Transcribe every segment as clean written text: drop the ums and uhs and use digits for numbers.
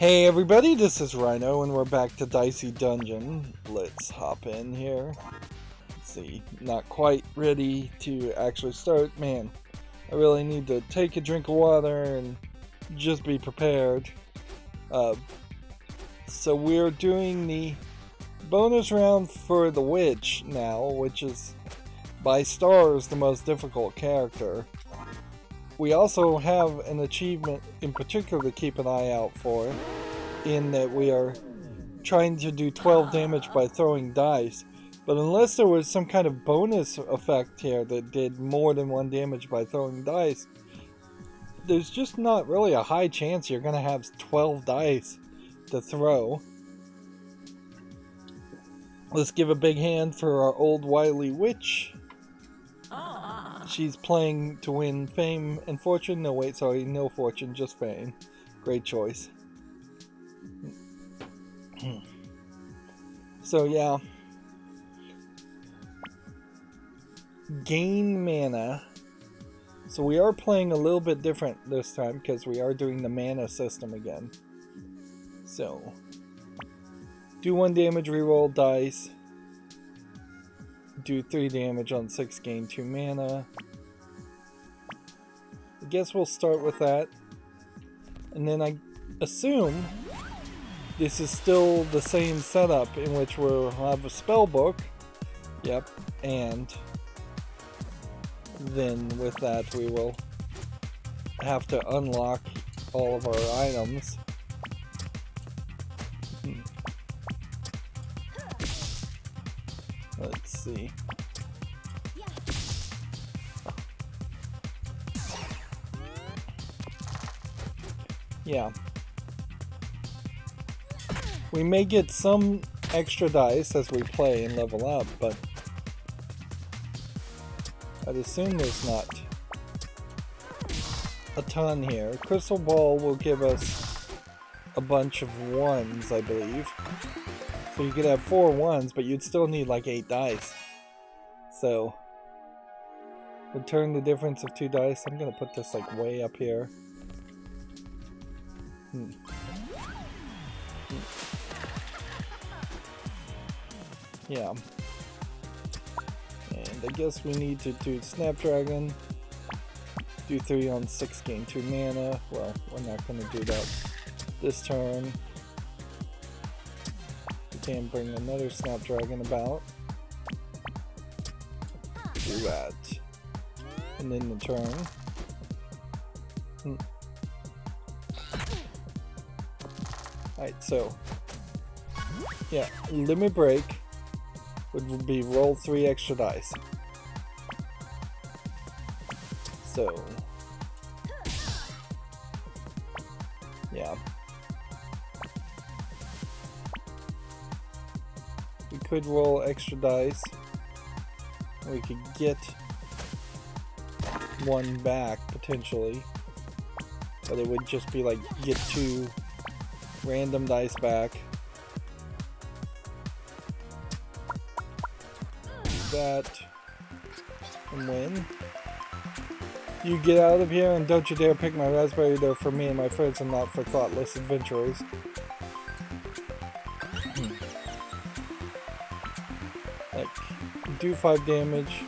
Hey everybody, this is Rydo and we're back to Dicey Dungeon. Let's hop in here. Let's see, not quite ready to actually start. Man, I really need to take a drink of water and just be prepared. So we're doing the bonus round for the witch now, which is by stars the most difficult character. We also have an achievement in particular to keep an eye out for, in that we are trying to do 12 damage by throwing dice. But unless there was some kind of bonus effect here that did more than 1 damage by throwing dice, there's just not really a high chance you're going to have 12 dice to throw. Let's give a big hand for our old wily witch. She's playing to win fame and fortune. No, wait, sorry, no fortune, just fame. Great choice. So, yeah. Gain mana. So we are playing a little bit different this time because we are doing the mana system again. So, do 1 damage, reroll dice. Do 3 damage on 6, gain 2 mana. I guess we'll start with that. And then I assume this is still the same setup in which we'll have a spell book. Yep. And then with that we will have to unlock all of our items. Let's see. Yeah. We may get some extra dice as we play and level up, but I'd assume there's not a ton here. Crystal Ball will give us a bunch of 1s, I believe. So you could have 4 1s, but you'd still need like 8 dice. So, return the difference of 2 dice. I'm gonna put this like way up here. Yeah. And I guess we need to do Snapdragon. Do 3 on 6, gain 2 mana. Well, we're not gonna do that this turn. Can bring another Snapdragon about. Do that. And then the turn. Alright, so yeah, limit break would be roll 3 extra dice. So yeah. We could roll extra dice. We could get 1 back, potentially. But it would just be like, get 2 random dice back. Do that. And win. You get out of here and don't you dare pick my raspberry. They're for me and my friends and not for thoughtless adventurers. Do 5 damage,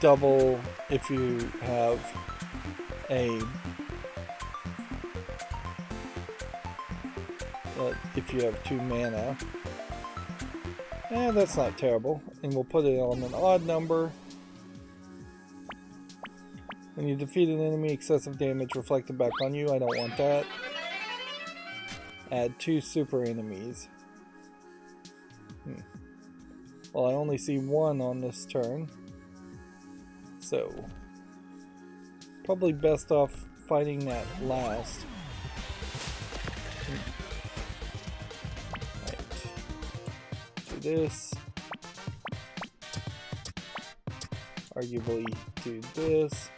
double if you have if you have 2 mana. That's not terrible. And we'll put it on an odd number. When you defeat an enemy, excessive damage reflected back on you. I don't want that. Add 2 super enemies. Well, I only see 1 on this turn. So, probably best off fighting that last. Right. Do this. Arguably do this.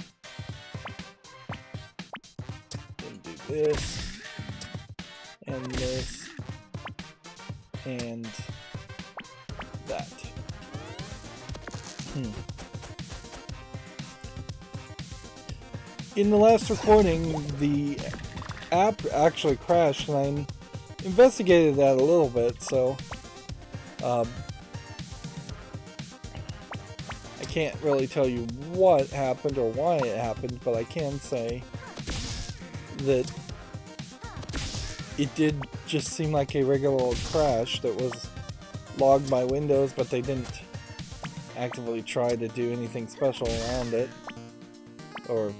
Then do this. And this. And that. In the last recording, the app actually crashed, and I investigated that a little bit, so I can't really tell you what happened or why it happened, but I can say that it did just seem like a regular crash that was logged by Windows, but they didn't actively try to do anything special around it or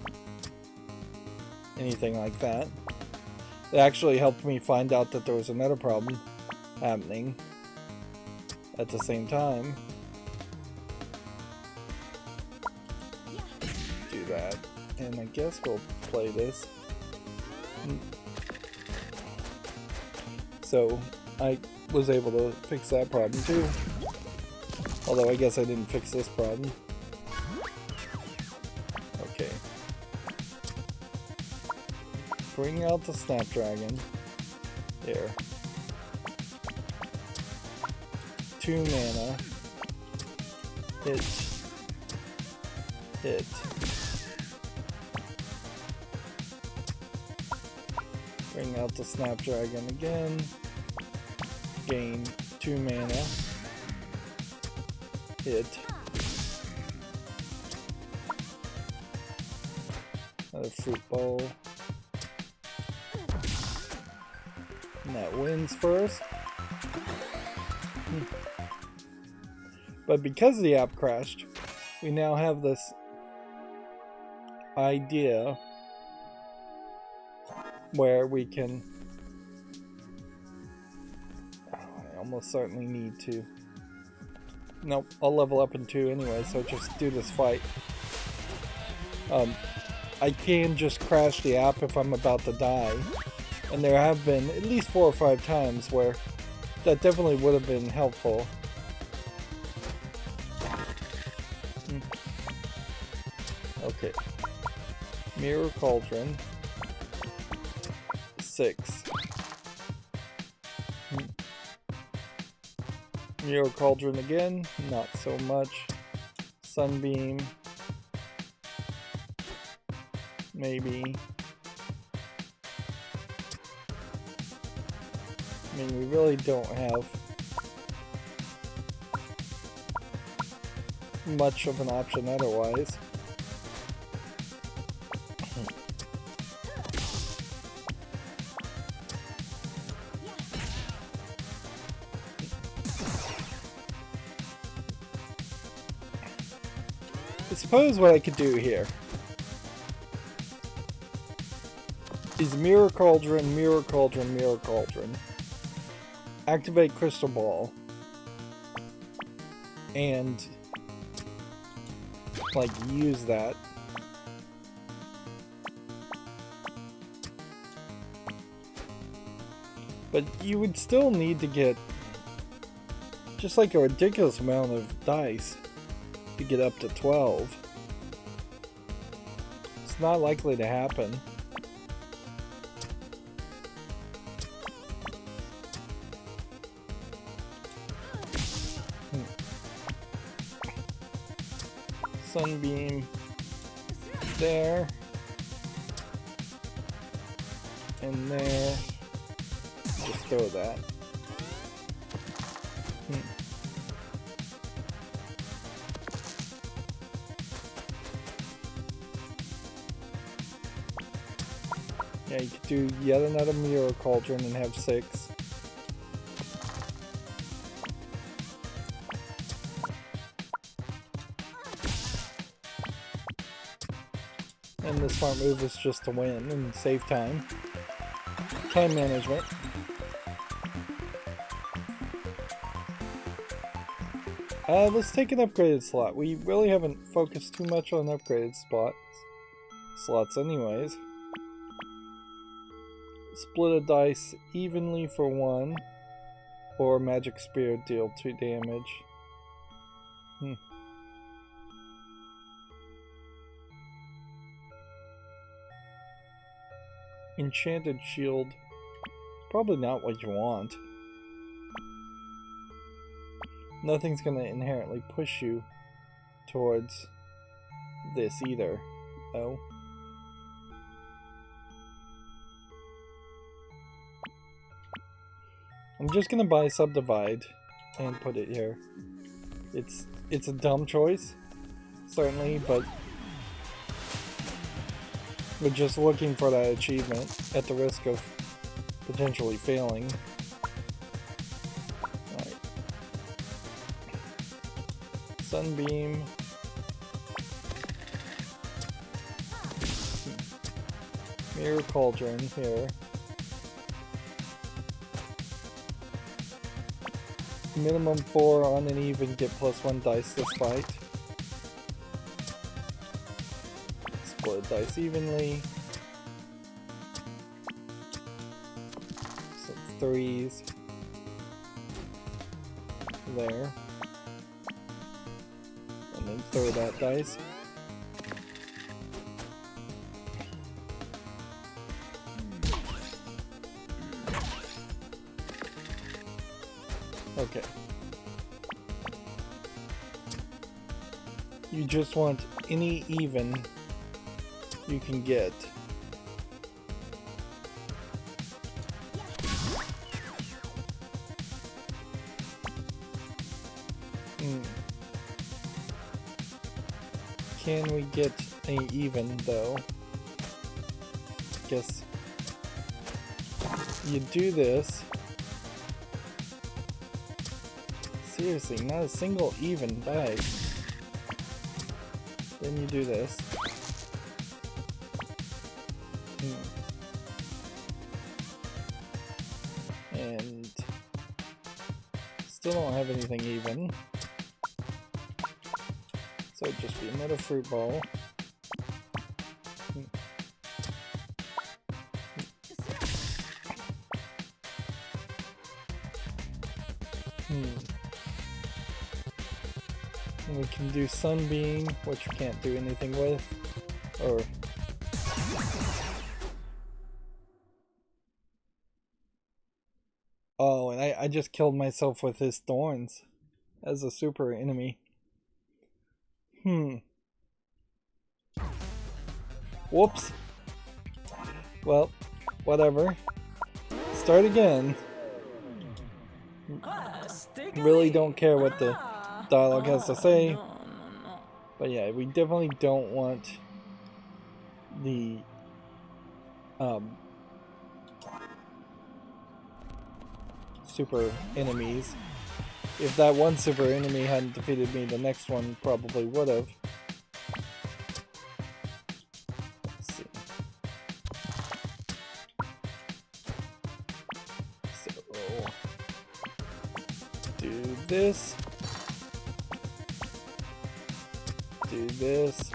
anything like that. It actually helped me find out that there was another problem happening at the same time. Do that, and I guess we'll play this. So I was able to fix that problem too. Although I guess I didn't fix this problem. Okay. Bring out the Snapdragon. There. 2 mana. Hit. Hit. Bring out the Snapdragon again. Gain 2 mana. Hit. Another fruit bowl. And that wins first. But because the app crashed, we now have this idea where we can... I almost certainly need to... Nope, I'll level up in 2 anyway, so just do this fight. I can just crash the app if I'm about to die. And there have been at least 4 or 5 times where that definitely would have been helpful. Okay. Mirror Cauldron. 6. Mirror Cauldron again, not so much. Sunbeam. Maybe. I mean, we really don't have much of an option otherwise. I suppose what I could do here is Mirror Cauldron, Mirror Cauldron, Mirror Cauldron. Activate Crystal Ball. And like use that. But you would still need to get just like a ridiculous amount of dice to get up to 12. It's not likely to happen. Sunbeam there and there. Just throw that. Yeah, you could do yet another Mirror Cauldron and have 6. And the smart move is just to win and save time. Time management. Let's take an upgraded slot. We really haven't focused too much on upgraded slots anyways. Split a dice evenly for 1. Or Magic Spear deal 2 damage. Enchanted Shield. Probably not what you want. Nothing's gonna inherently push you towards this either. Oh. I'm just gonna buy Subdivide and put it here. It's a dumb choice, certainly, but we're just looking for that achievement at the risk of potentially failing. Alright. Sunbeam. Mirror Cauldron here. Minimum 4 on an even, get +1 dice this fight. Split dice evenly. Some 3s. There. And then throw that dice. Okay. You just want any even you can get. Can we get a even though? Guess you do this. Seriously, not a single even dice. Then you do this. And still don't have anything even. So it'd just be another fruit ball. We can do Sunbeam, which we can't do anything with. Or oh, and I just killed myself with his thorns as a super enemy. Whoops. Well, whatever. Start again. Really don't care what the dialogue has to say. But yeah, we definitely don't want the super enemies. If that one super enemy hadn't defeated me, the next one probably would have. Let's see. So, do this. Do this.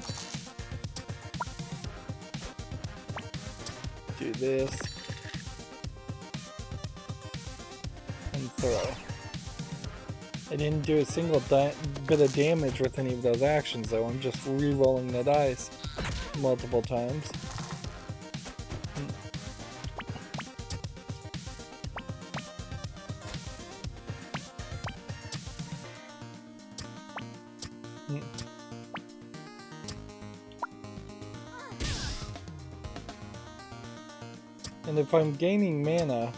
Do this. And throw. I didn't do a single bit of damage with any of those actions though. I'm just re-rolling the dice multiple times. And if I'm gaining mana,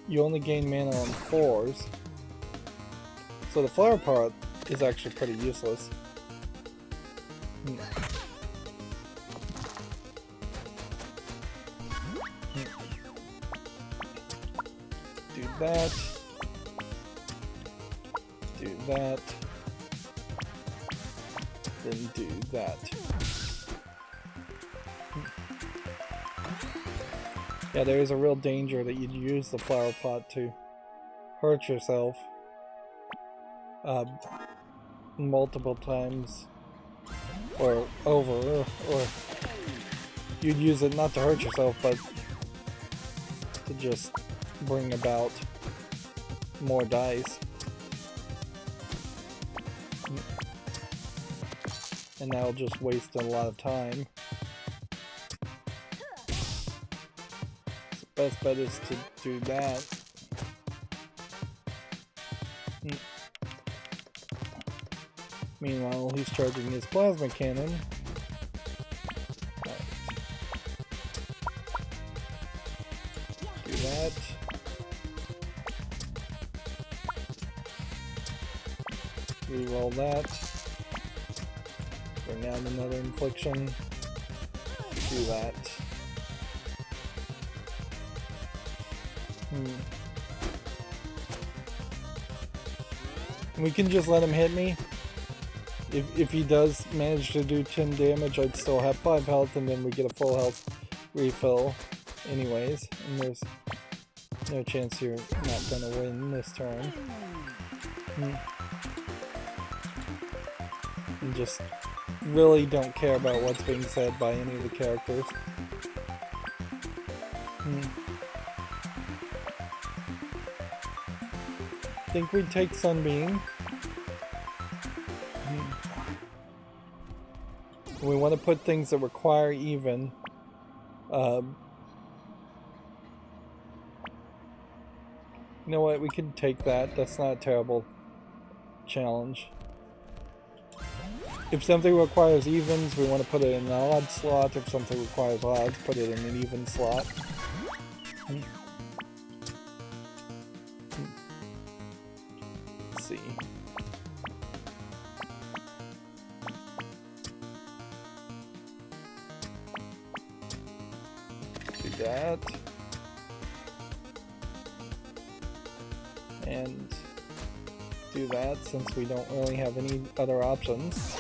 you only gain mana on 4s. So the flower pot is actually pretty useless. Do that. Do that. Then do that. Yeah, there is a real danger that you'd use the flower pot to hurt yourself multiple times or over, or you'd use it not to hurt yourself but to just bring about more dice. And that'll just waste a lot of time. Best bet is to do that. Meanwhile, he's charging his plasma cannon. Right. Do that. Reroll that. Bring out another infliction. Do that. We can just let him hit me. If he does manage to do 10 damage, I'd still have 5 health, and then we get a full health refill anyways. And there's no chance you're not gonna win this turn. And just really don't care about what's being said by any of the characters. Think we'd take Sunbeam. We want to put things that require even. You know what? We can take that. That's not a terrible challenge. If something requires evens, we want to put it in an odd slot. If something requires odds, put it in an even slot. Let's see. Do that. And do that since we don't really have any other options.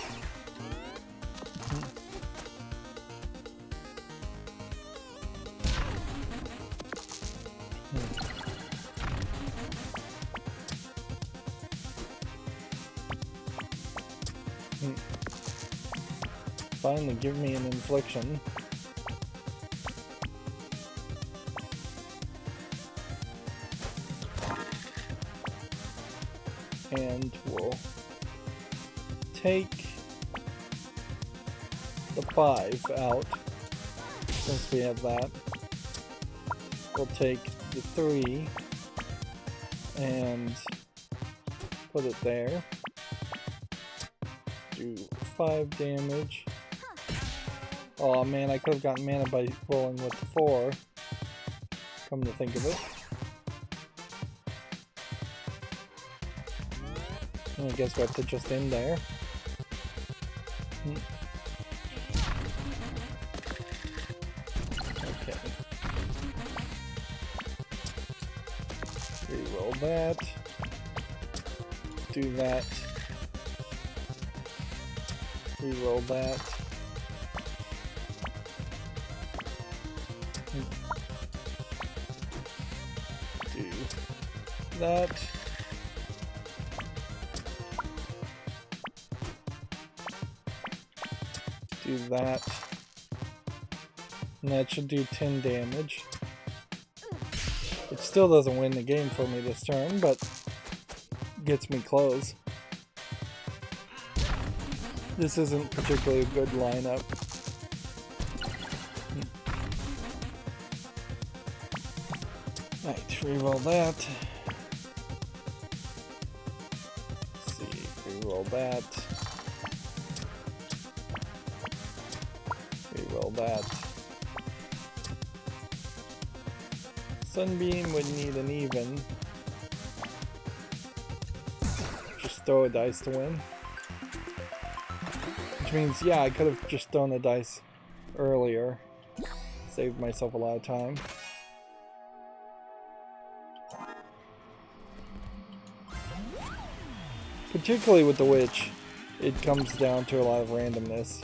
Finally, give me an infliction. And we'll take the 5 out, since we have that. We'll take the 3 and put it there. Do 5 damage. Oh man, I could have gotten mana by rolling with the 4. Come to think of it. I guess we have to just end there. Okay. Reroll that. Do that. Reroll that. Do that. Do that. And that should do 10 damage. It still doesn't win the game for me this turn, but gets me close. This isn't particularly a good lineup. Alright, reroll that. Let's see, reroll that. Reroll that. Sunbeam would need an even. Just throw a dice to win. Which means, yeah, I could have just thrown a dice earlier. Saved myself a lot of time. Particularly with the witch, it comes down to a lot of randomness.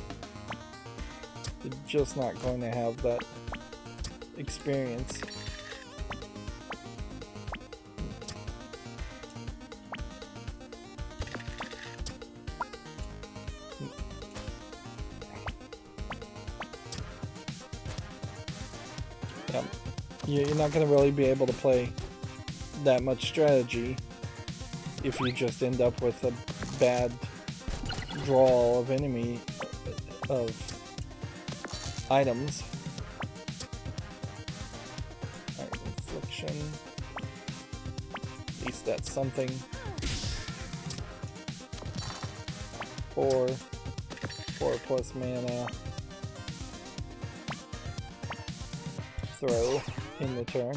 You're just not going to have that experience. Yeah, you're not going to really be able to play that much strategy if you just end up with a bad draw of enemy of items. Alright, infliction. At least that's something. 4 plus mana. Throw in the turn.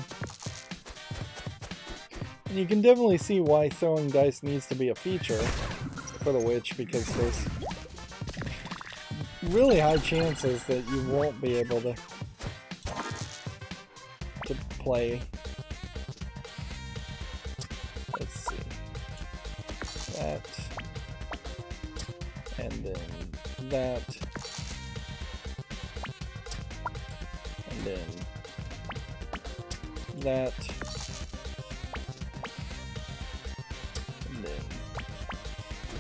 And you can definitely see why throwing dice needs to be a feature. for the witch because there's really high chances that you won't be able to play. Let's see. That. And then that. And then that. And then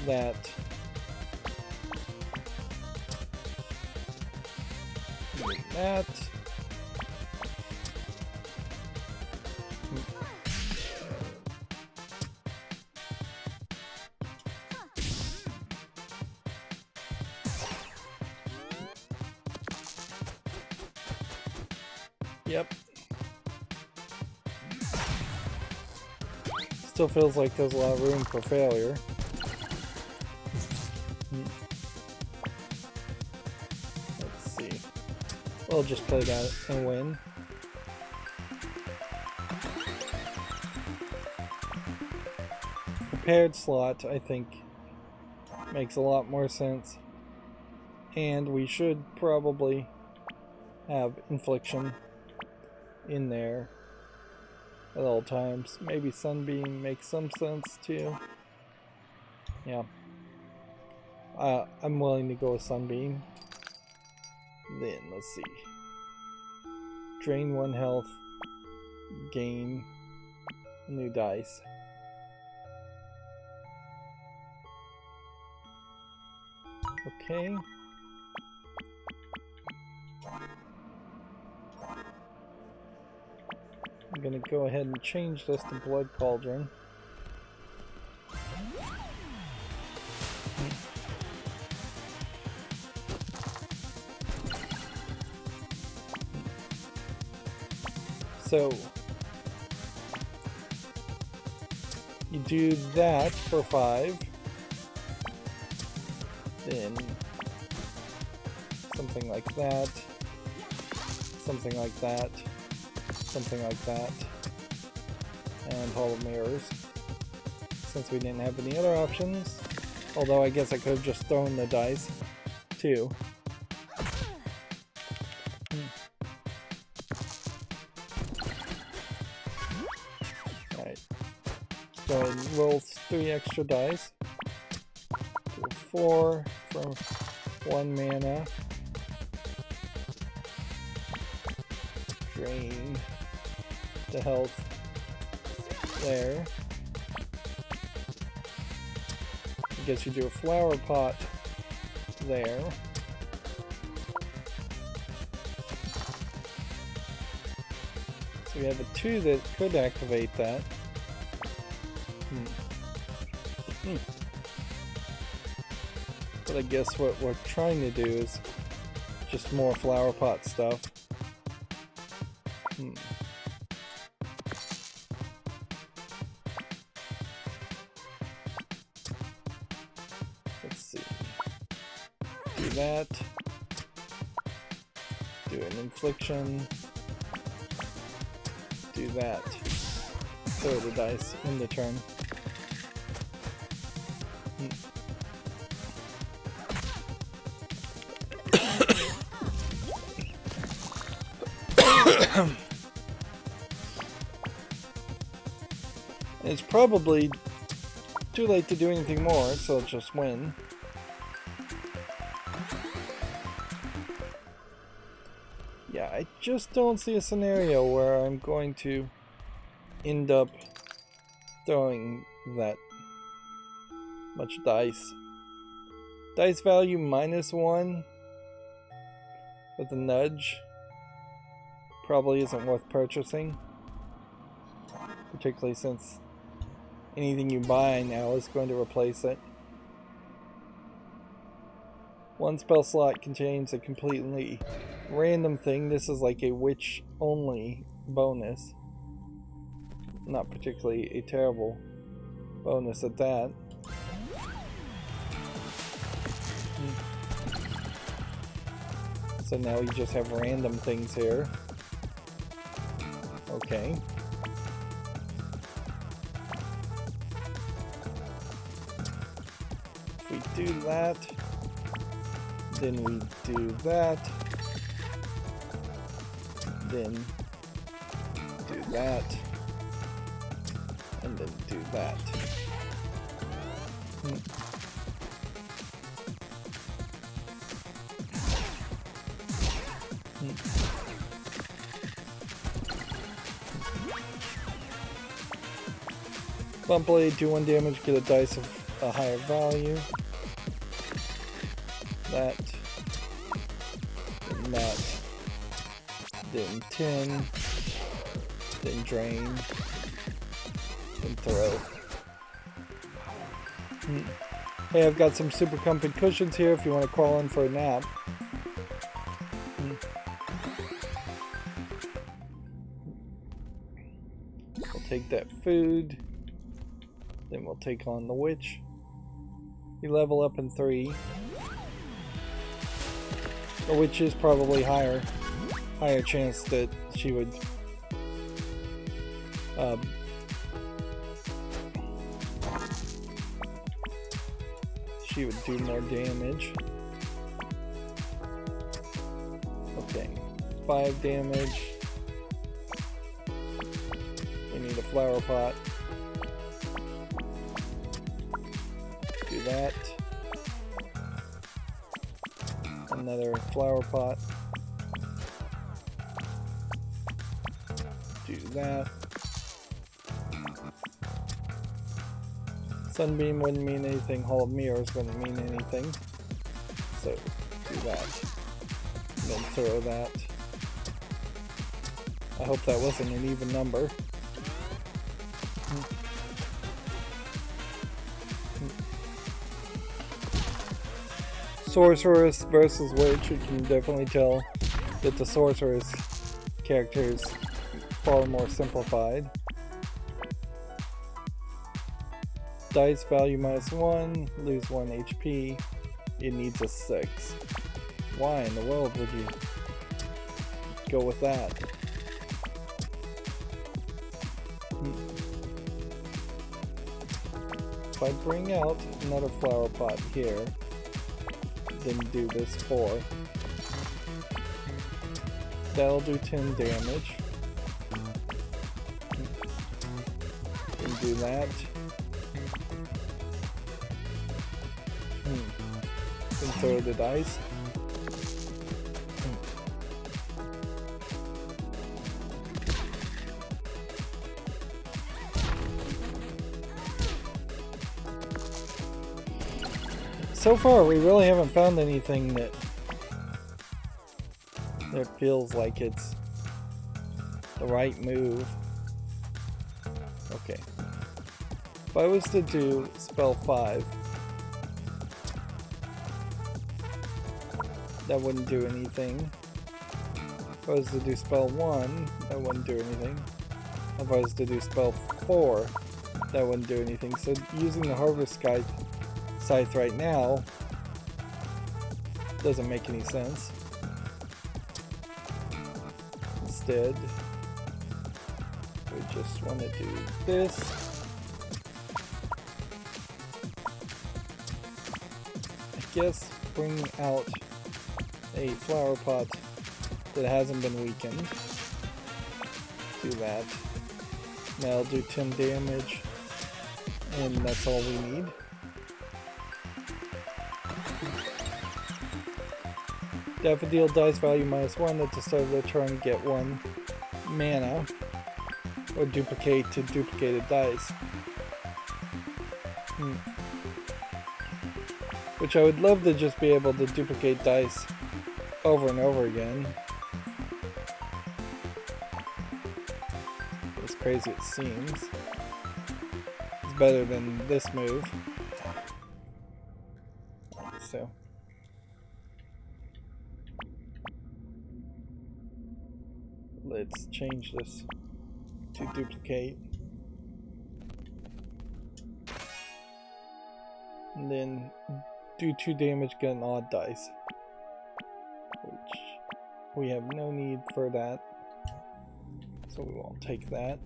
that. And then that. Yep. Still feels like there's a lot of room for failure. Let's see. We'll just play that and win. Prepared slot, I think, makes a lot more sense. And we should probably have infliction in there at all times. Maybe Sunbeam makes some sense too. Yeah. I'm willing to go with Sunbeam. Then, let's see. Drain 1 health. Gain a new dice. Okay. I'm gonna go ahead and change this to Blood Cauldron. So you do that for 5, then something like that, something like that, something like that, and Hall of Mirrors, since we didn't have any other options. Although I guess I could have just thrown the dice too. Alright, go ahead and roll 3 extra dice. Do a 4 from 1 mana. Drain the health there. I guess you do a flower pot there. So we have a 2 that could activate that. But I guess what we're trying to do is just more flower pot stuff. Let's see. Do that. Do an infliction. Do that. Throw the dice in the turn. It's probably too late to do anything more, so let's just win. Yeah, I just don't see a scenario where I'm going to end up throwing that much dice. Dice value -1 with a nudge probably isn't worth purchasing, particularly since anything you buy now is going to replace it. 1 spell slot contains a completely random thing. This is like a witch only bonus. Not particularly a terrible bonus at that. So now you just have random things here. Okay. we do that, then we do that, then do that, and then do that. Bump blade, do 1 damage, get a dice of a higher value. That. Then that. Then 10. Then drain. Then throw. Hey, I've got some super comfy cushions here if you want to crawl in for a nap. We'll take that food. Then we'll take on the witch. You level up in 3. The witch is probably higher chance that she would do more damage. Okay, 5 damage. We need a flower pot. Do that. Another flower pot. Do that. Sunbeam wouldn't mean anything. Hall of Mirrors wouldn't mean anything. So, do that. And then throw that. I hope that wasn't an even number. Sorceress versus Witch, you can definitely tell that the Sorceress character is far more simplified. Dice value -1, lose 1 HP. It needs a 6. Why in the world would you go with that? If I bring out another flower pot here, then do this 4. That'll do 10 damage. Then do that. Then throw the dice. So far, we really haven't found anything that feels like it's the right move. Okay. If I was to do spell 5, that wouldn't do anything. If I was to do spell 1, that wouldn't do anything. If I was to do spell 4, that wouldn't do anything. So using the Harvest Scythe right now doesn't make any sense. Instead, we just want to do this. I guess bring out a flower pot that hasn't been weakened. Do that. Now do 10 damage, and that's all we need. Daffodil dice value -1 at the start of the turn, get 1 mana, or duplicate to duplicated dice. Which I would love to just be able to duplicate dice over and over again. As crazy as it seems. It's better than this move. So. Let's change this to duplicate. And then do 2 damage, get an odd dice. Which we have no need for that. So we won't take that.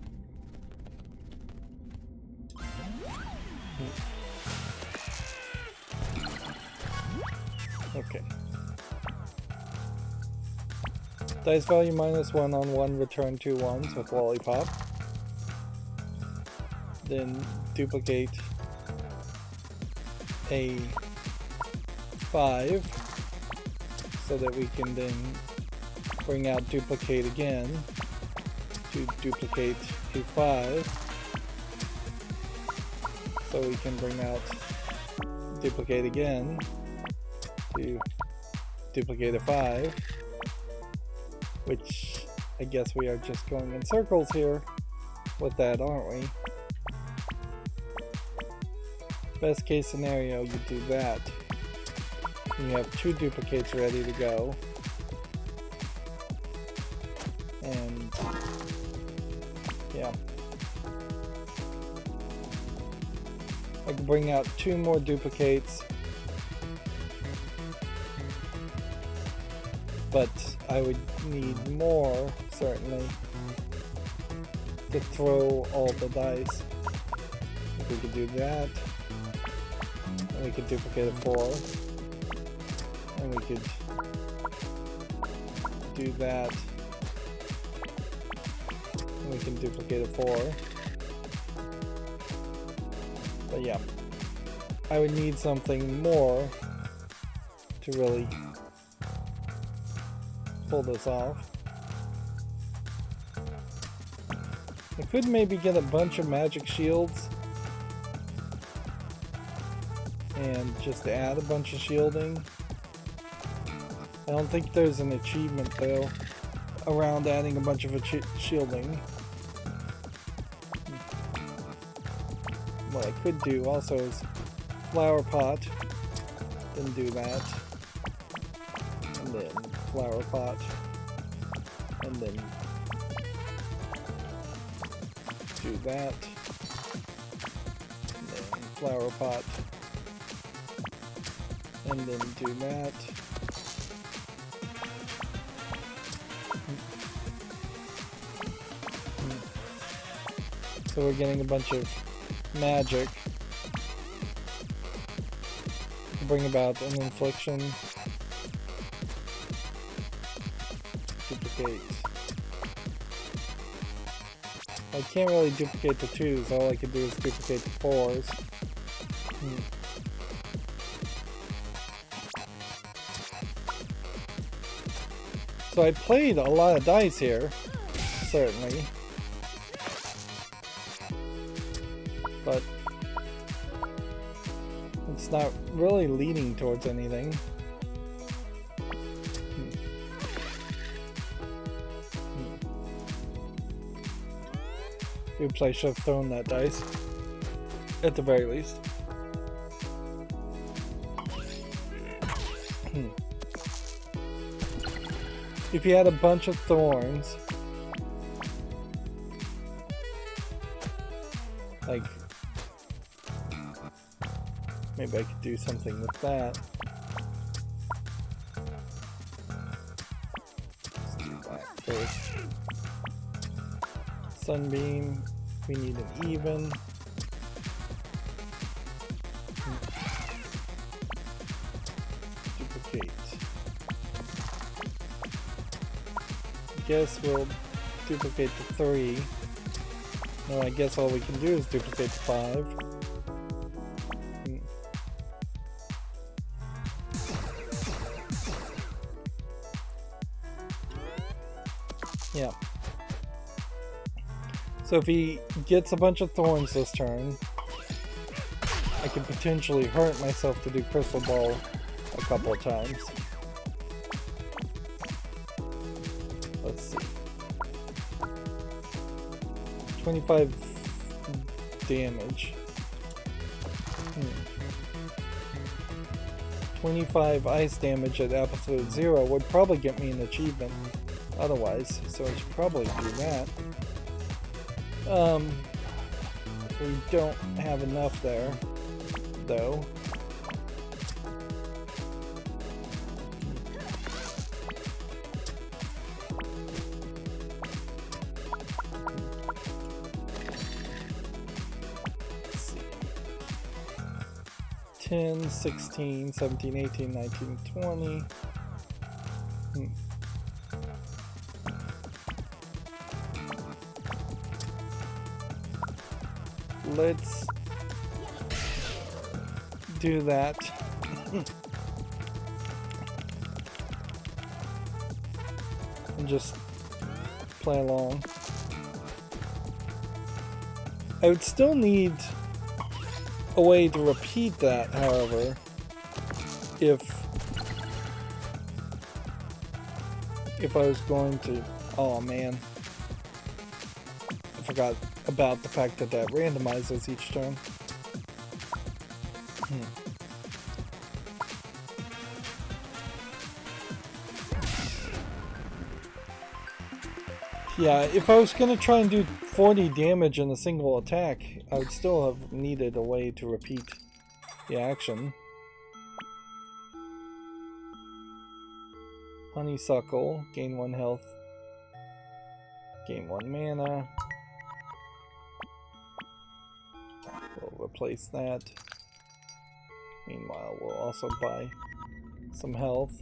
Okay. Dice value -1 on 1, return 2 ones with lollipop. Then duplicate a 5 so that we can then bring out duplicate again to duplicate a 5 so we can bring out duplicate again to duplicate a 5, which I guess we are just going in circles here with that, aren't we? Best case scenario, you do that. You have 2 duplicates ready to go. And yeah. I can bring out 2 more duplicates. But I would need more, certainly, to throw all the dice. If we could do that. And we could duplicate a 4. And we could do that. And we can duplicate a 4. But yeah, I would need something more to really pull this off. I could maybe get a bunch of magic shields and just add a bunch of shielding. I don't think there's an achievement though around adding a bunch of shielding. What I could do also is flower pot, then do that, and then flower pot, and then do that, and then flower pot, and then do that. So we're getting a bunch of magic to bring about an infliction. Duplicate. I can't really duplicate the 2s, all I can do is duplicate the 4s. So I played a lot of dice here, certainly. But it's not really leading towards anything. Oops, I should have thrown that dice. At the very least. If you had a bunch of thorns, like, maybe I could do something with that. Let's do that first. Sunbeam, we need an even. Duplicate. I guess we'll duplicate the 3. No, I guess all we can do is duplicate the 5. Yeah. So if he gets a bunch of thorns this turn, I could potentially hurt myself to do Crystal Ball a couple of times. Let's see. 25 damage. 25 ice damage at absolute 0 would probably get me an achievement otherwise, so I should probably do that. We don't have enough there, though. Let's see. 10, 16, 17, 18, 19, 20. Let's do that. And just play along. I would still need a way to repeat that, however, if I was going to... Oh man, I forgot about the fact that that randomizes each turn. Yeah, if I was going to try and do 40 damage in a single attack, I would still have needed a way to repeat the action. Honeysuckle, gain 1 health, gain 1 mana. We'll replace that. Meanwhile, we'll also buy some health.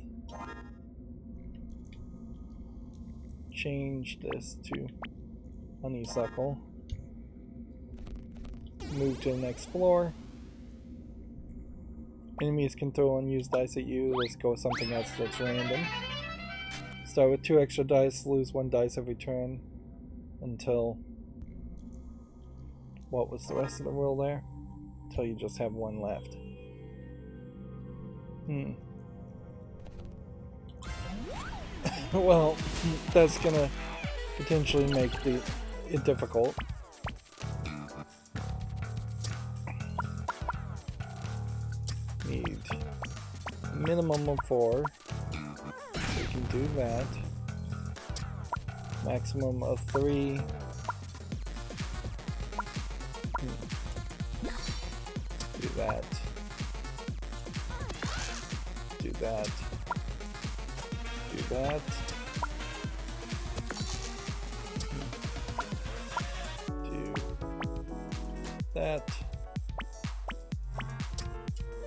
Change this to honeysuckle. Move to the next floor. Enemies can throw unused dice at you. Let's go with something else that's random. Start with 2 extra dice, lose 1 dice every turn until... What was the rest of the rule there? Until you just have 1 left. Well, that's gonna potentially make it difficult. Need minimum of 4. We can do that. Maximum of 3. Do that. Do that. Do that. Do that.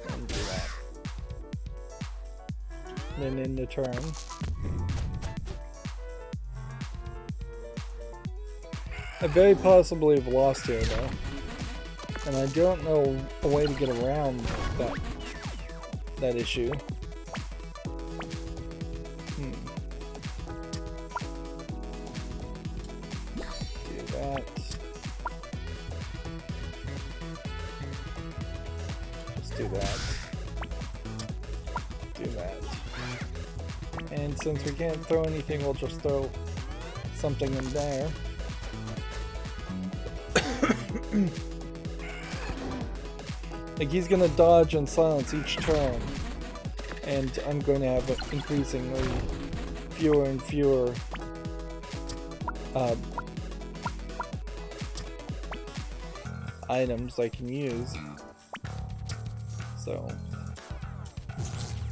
And do that. Then end the turn. I very possibly have lost here though. And I don't know a way to get around that issue. Do that. Let's do that. Do that. And since we can't throw anything, we'll just throw something in there. Like, he's gonna dodge and silence each turn, and I'm going to have increasingly fewer and fewer items I can use. So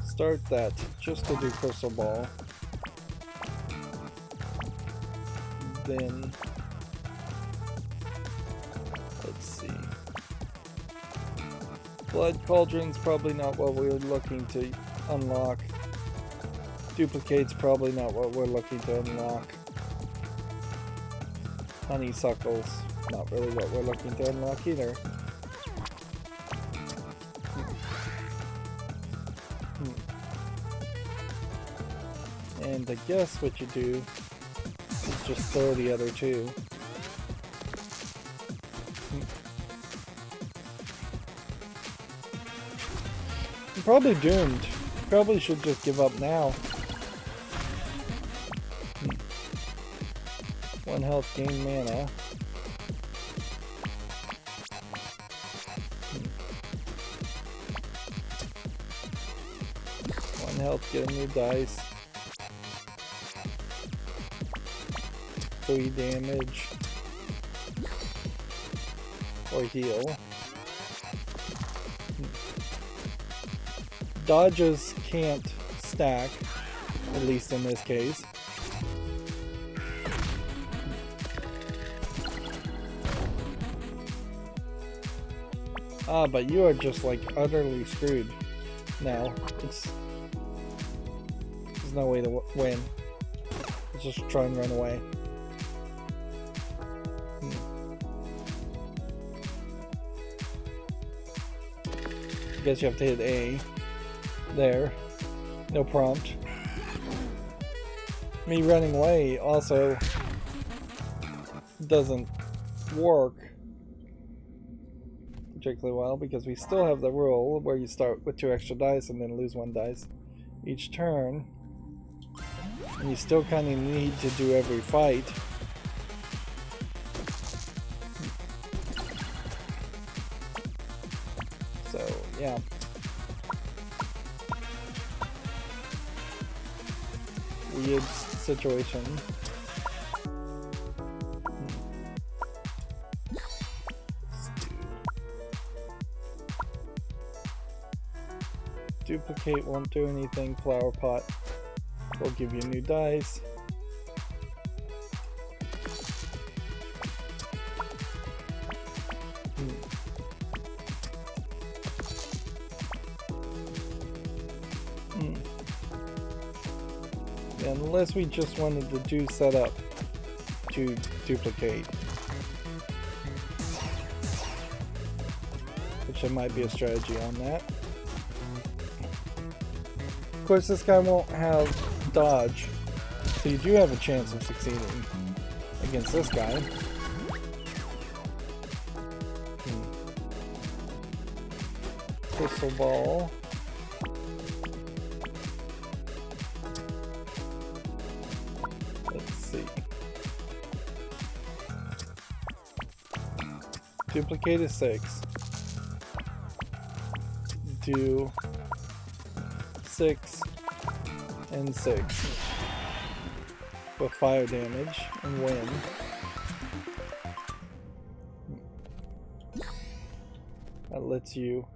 start that just to do Crystal Ball. Then let's see. Blood Cauldron's probably not what we're looking to unlock. Duplicate's probably not what we're looking to unlock. Honeysuckle's not really what we're looking to unlock either. And I guess what you do is just throw the other two. I'm probably doomed. Probably should just give up now. 1 health, gain mana. One health, get a new dice. 3 damage. Or heal. Dodges can't stack, at least in this case. Ah, but you are just like utterly screwed now. There's no way to win. Just try and run away. I guess you have to hit A. There. No prompt. Me running away also doesn't work particularly well because we still have the rule where you start with 2 extra dice and then lose 1 dice each turn. And you still kind of need to do every fight. So, yeah. Weird situation. Duplicate won't do anything. Flower pot will give you new dice. Unless we just wanted to do setup to duplicate, which there might be a strategy on that. Of course, this guy won't have dodge, so you do have a chance of succeeding against this guy. Crystal ball. Let's see. Duplicate is 6. Do 6 and 6 with fire damage and win. That lets you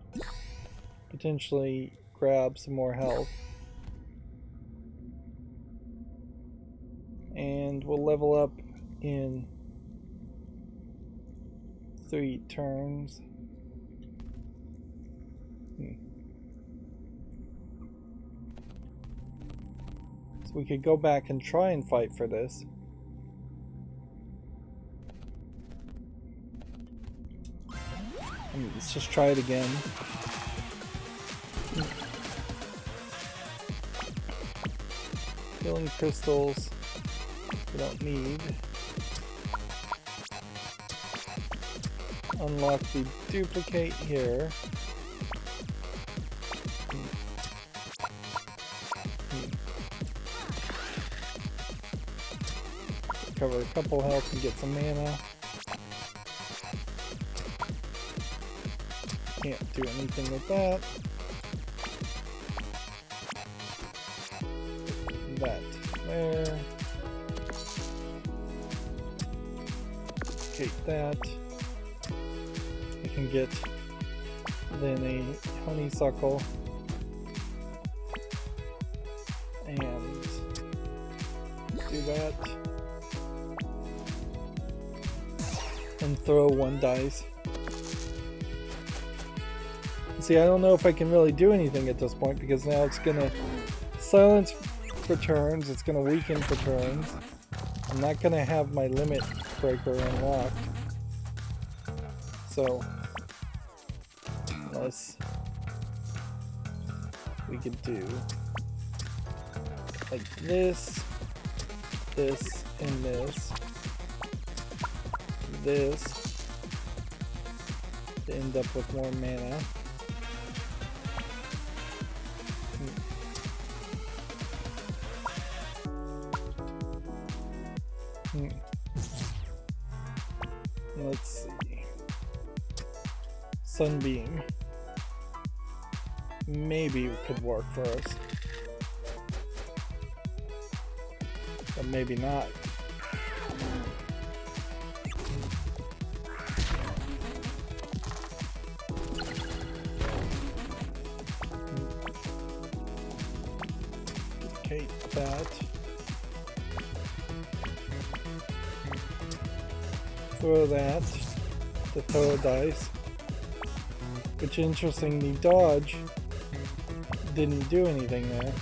potentially grab some more health. And we'll level up in 3 turns. So we could go back and try and fight for this. Let's just try it again. Healing crystals we don't need. Unlock the duplicate here. Recover a couple health and get some mana. Can't do anything with that. That there. Take that. We can get then a honeysuckle and do that and throw 1 dice. See, I don't know if I can really do anything at this point because now it's gonna silence for turns, it's gonna weaken for turns. I'm not gonna have my limit breaker unlocked. So, unless we could do like this, this, and this to end up with more mana. Let's see. Sunbeam. Maybe it could work for us. But maybe not. Okay, that. Throw that to throw a dice. Which, interestingly, dodge didn't do anything there.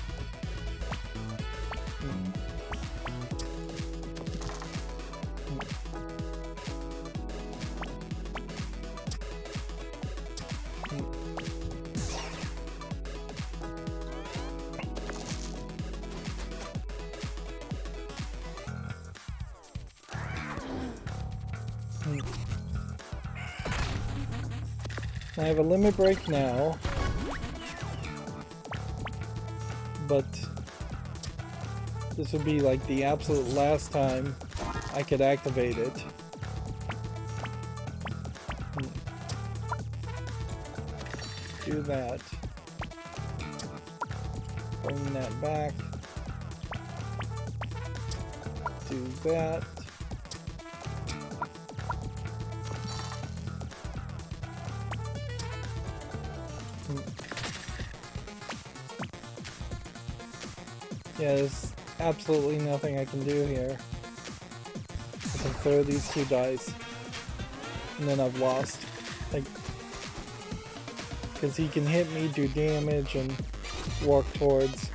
I have a limit break now, but this would be like the absolute last time I could activate it. Do that. Bring that back. Do that. Yeah, there's absolutely nothing I can do here. I can throw these two dice, and then I've lost. Like, because he can hit me, do damage, and walk towards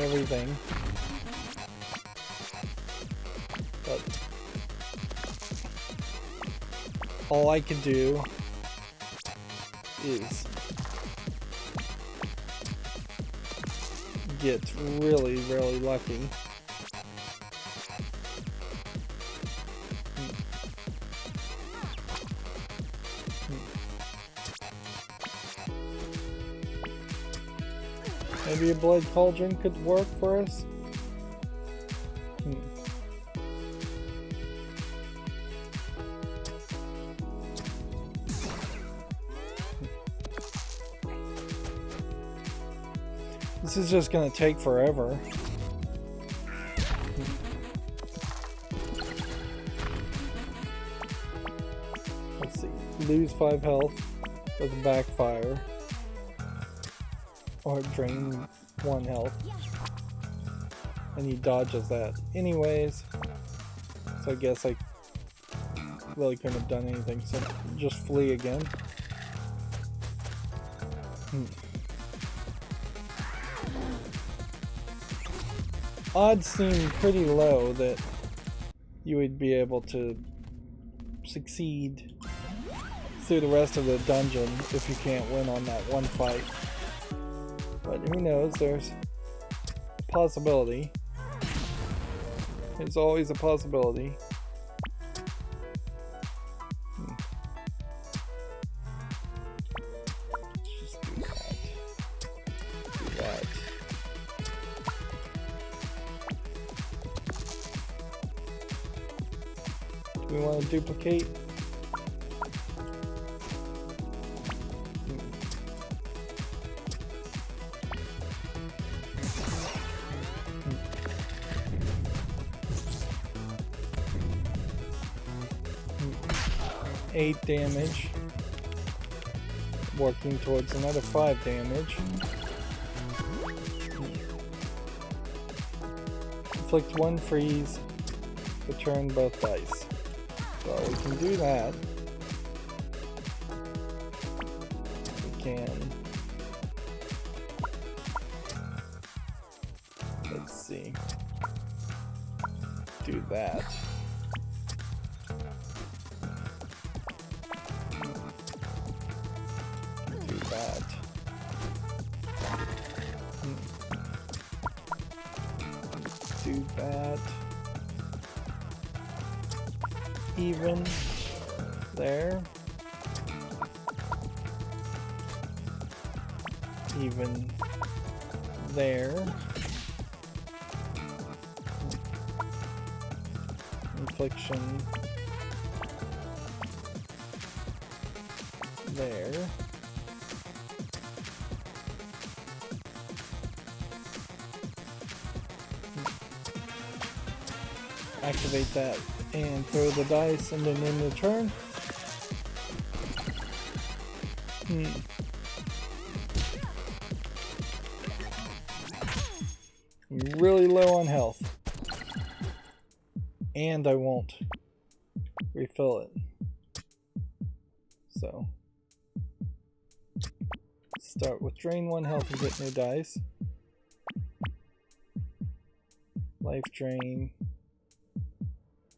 everything. But all I can do is get really, really lucky. Maybe a blood cauldron could work for us. This is just gonna take forever. Let's see. Lose 5 health with a backfire. Or drain 1 health. And he dodges that anyways. So I guess I really couldn't have done anything. So just flee again. Odds seem pretty low that you would be able to succeed through the rest of the dungeon if you can't win on that one fight. But who knows, there's a possibility. There's always a possibility. Just do that. Do that. Do we want to duplicate? 8 damage. Working towards another 5 damage. Inflict 1 freeze. Return both dice. So we can do that. We can. Let's see. Do that. Do that. Do that. Even there. Even there. Infliction there. Activate that and throw the dice, and then in the turn. I'm really low on health. And I won't refill it. So start with drain 1 health and get new dice. Life drain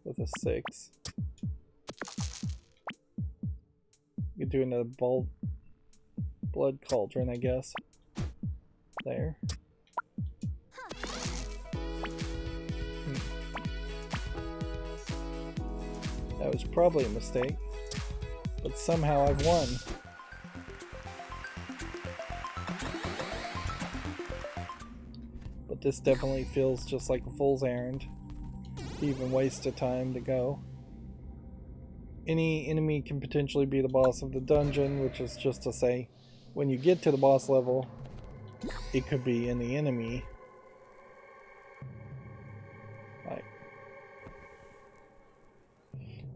with a 6. You could do another blood cauldron, I guess. There. That was probably a mistake, but somehow I've won. But this definitely feels just like a fool's errand. Even waste of time to go. Any enemy can potentially be the boss of the dungeon, which is just to say, when you get to the boss level, it could be any enemy. Right.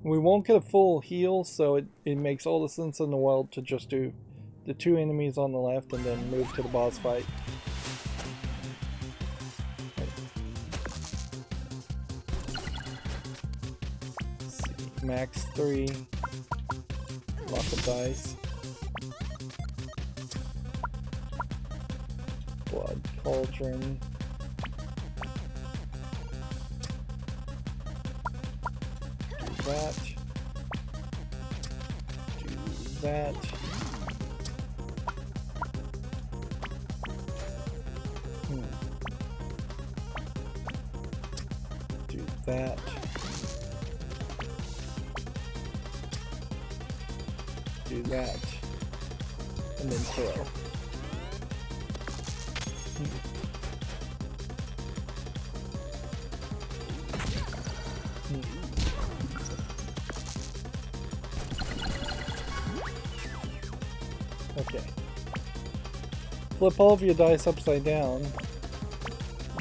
We won't get a full heal, so it makes all the sense in the world to just do the 2 enemies on the left and then move to the boss fight. Max 3, lock of dice, blood cauldron, do that, do that, do that. Do that, and then throw. Okay. Flip all of your dice upside down.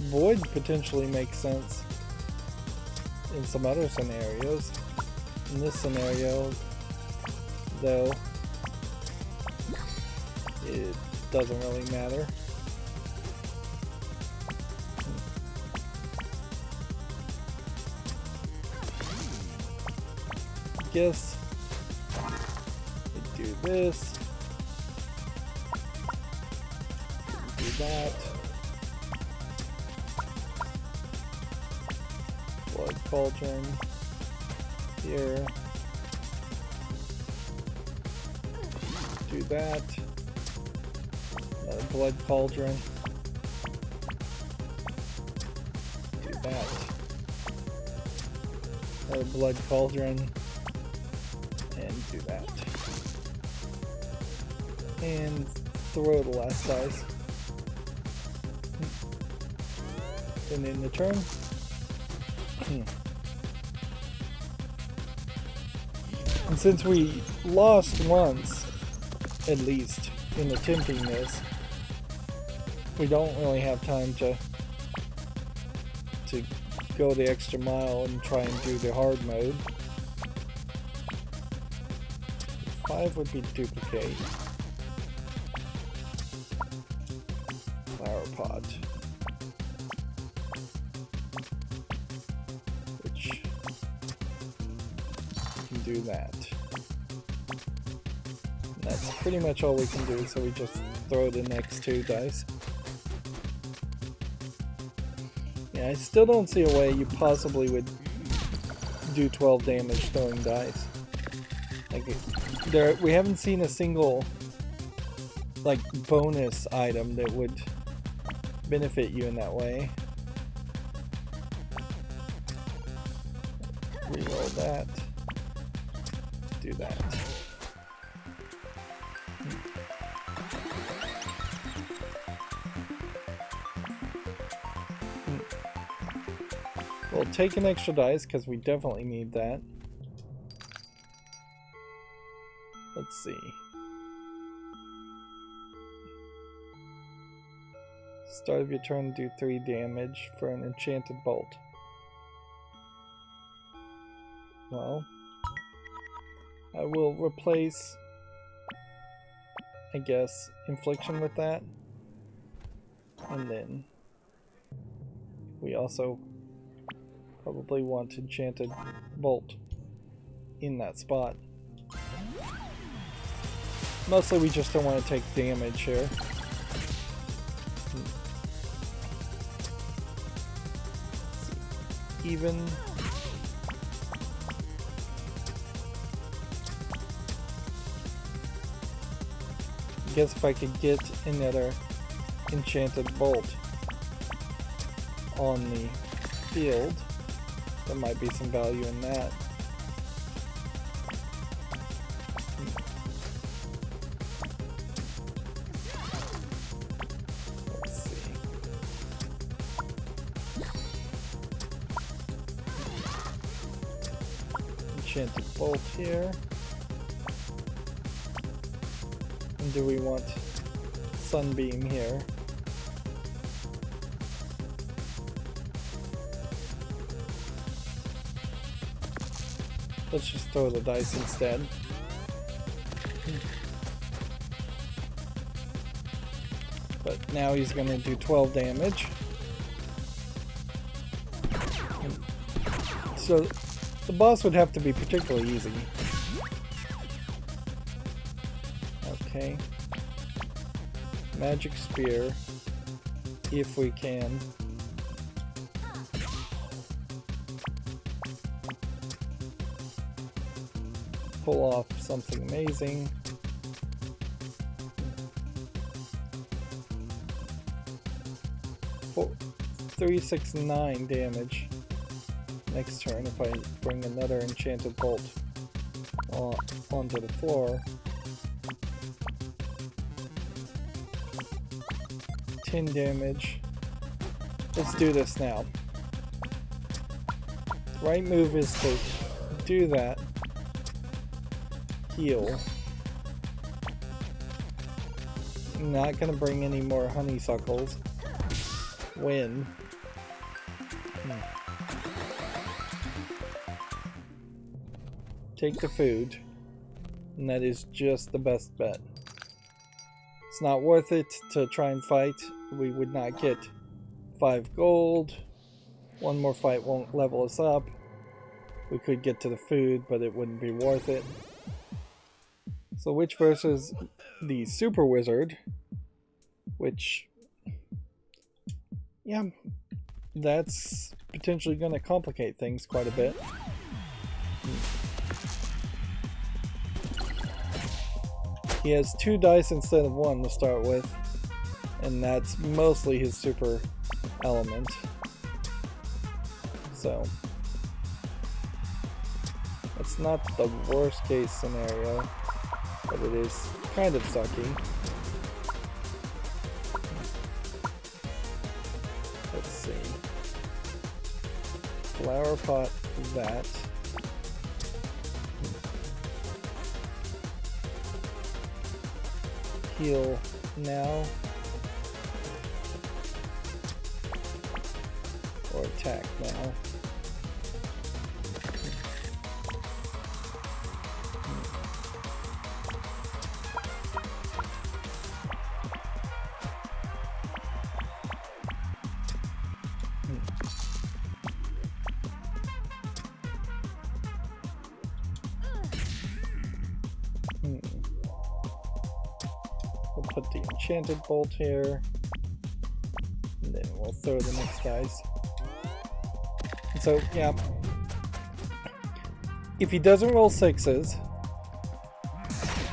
Void potentially makes sense in some other scenarios. In this scenario, though, it doesn't really matter. Guess we do this, do that, blood cauldron here. Do that. Another blood cauldron. Do that. Another blood cauldron. And do that. And throw the last dice. And in the turn. And since we lost once, at least in attempting this, we don't really have time to go the extra mile and try and do the hard mode. 5 would be duplicate. Flower pot. Which can do that. That's pretty much all we can do, so we just throw the next 2 dice. Yeah, I still don't see a way you possibly would do 12 damage throwing dice. Like, we haven't seen a single, like, bonus item that would benefit you in that way. Reroll that. Do that. We'll take an extra dice because we definitely need that. Let's see. Start of your turn, do 3 damage for an enchanted bolt. Well, I will replace, I guess, infliction with that. And then we also probably want enchanted bolt in that spot. Mostly we just don't want to take damage here. Even. I guess if I could get another enchanted bolt on the field, there might be some value in that. Let's see. Enchanted bolt here. And do we want sunbeam here? Let's just throw the dice instead. But now he's going to do 12 damage. So the boss would have to be particularly easy. Okay. Magic spear, if we can. Pull off something amazing. Four, 369 damage next turn if I bring another enchanted bolt onto the floor. 10 damage. Let's do this now. Right move is to do that. Heal. Not gonna bring any more honeysuckles. Win. Take the food. And that is just the best bet. It's not worth it to try and fight. We would not get 5 gold. One more fight won't level us up. We could get to the food, but it wouldn't be worth it. So Witch versus the Super Wizard, which, yeah, that's potentially going to complicate things quite a bit. He has 2 dice instead of 1 to start with, and that's mostly his super element. So, it's not the worst case scenario. But it is kind of sucky. Let's see. Flower pot that. Heal now. Or attack now. Put the enchanted bolt here, and then we'll throw the next dice. And so, yeah, if he doesn't roll 6s,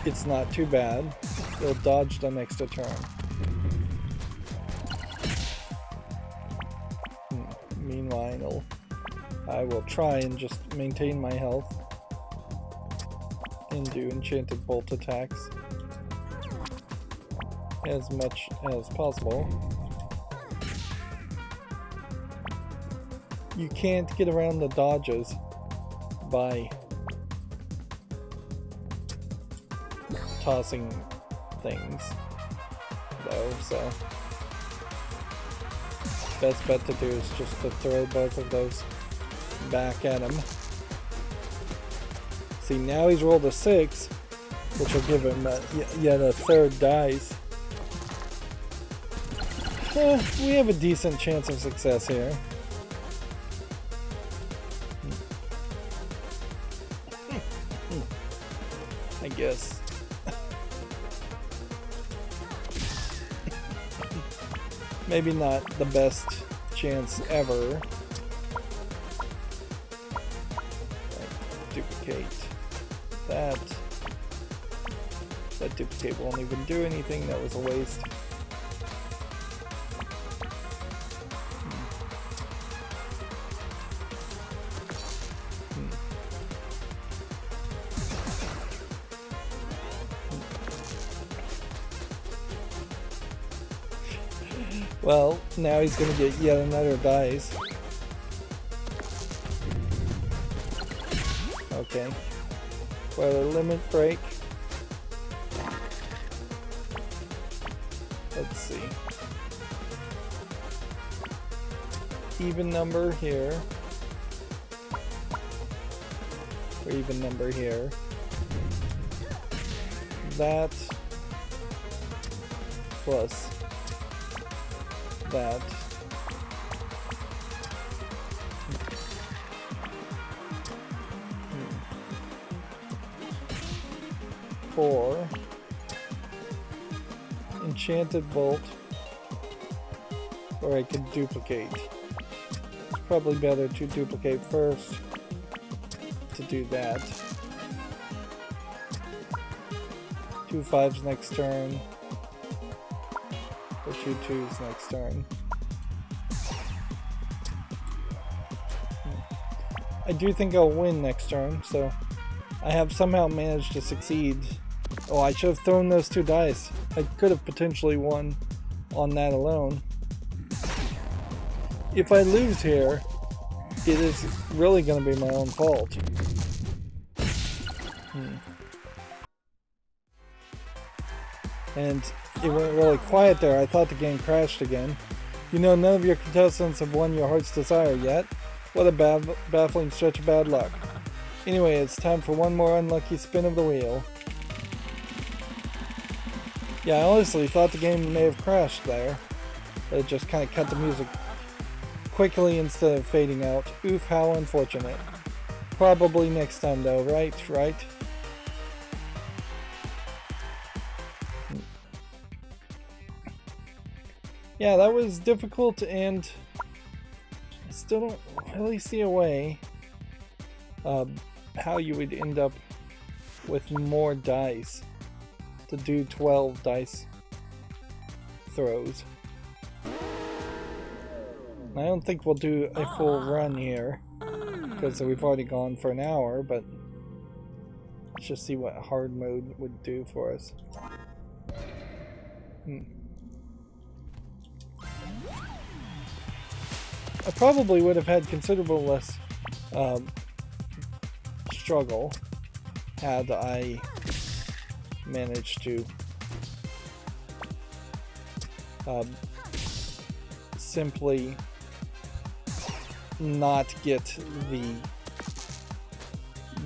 it's not too bad. He'll dodge the next turn. Meanwhile, I will try and just maintain my health and do enchanted bolt attacks as much as possible. You can't get around the dodges by tossing things, though, so best bet to do is just to throw both of those back at him. See, now he's rolled a 6, which will give him yet a 3rd dice. We have a decent chance of success here. I guess. maybe not the best chance ever. Duplicate that. That duplicate won't even do anything, that was a waste. Well, now he's gonna get yet another dice. Okay. Well, limit break. Let's see. Even number here. Or even number here. That plus that. Four. Enchanted bolt. Or I could duplicate. It's probably better to duplicate first to do that. 2 5s next turn. Or 2 2s next turn. I do think I'll win next turn, so I have somehow managed to succeed. Oh, I should have thrown those 2 dice. I could have potentially won on that alone. If I lose here, it is really going to be my own fault. And it went really quiet there. I thought the game crashed again. You know, none of your contestants have won your heart's desire yet. What a baffling stretch of bad luck. Anyway, it's time for one more unlucky spin of the wheel. Yeah, I honestly thought the game may have crashed there. But it just kind of cut the music quickly instead of fading out. Oof, how unfortunate. Probably next time though, right? Right? Yeah, that was difficult, and I still don't really see a way how you would end up with more dice to do 12 dice throws. I don't think we'll do a full run here because we've already gone for an hour, but let's just see what hard mode would do for us. I probably would have had considerable less struggle had I managed to simply not get the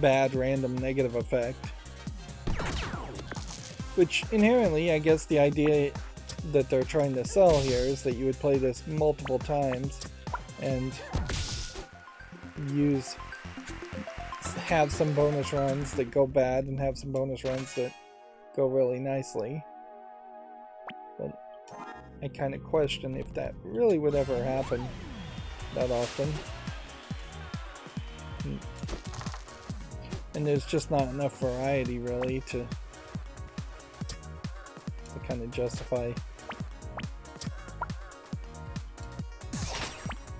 bad random negative effect. Which inherently, I guess the idea that they're trying to sell here is that you would play this multiple times and have some bonus runs that go bad and have some bonus runs that go really nicely. But I kind of question if that really would ever happen that often. And there's just not enough variety really to kind of justify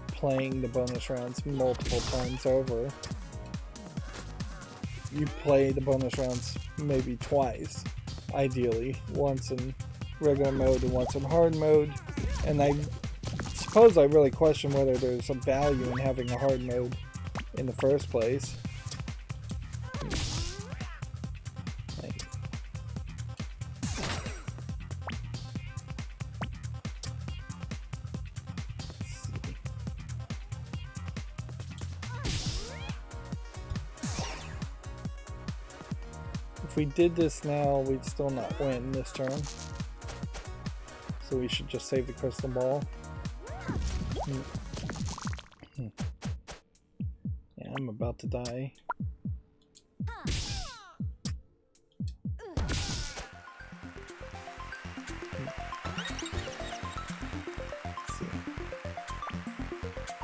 playing the bonus rounds multiple times over. You play the bonus rounds maybe twice, ideally. Once in regular mode and once in hard mode. And I suppose I really question whether there's some value in having a hard mode in the first place. If we did this now, we'd still not win this turn. So we should just save the crystal ball. Yeah, I'm about to die.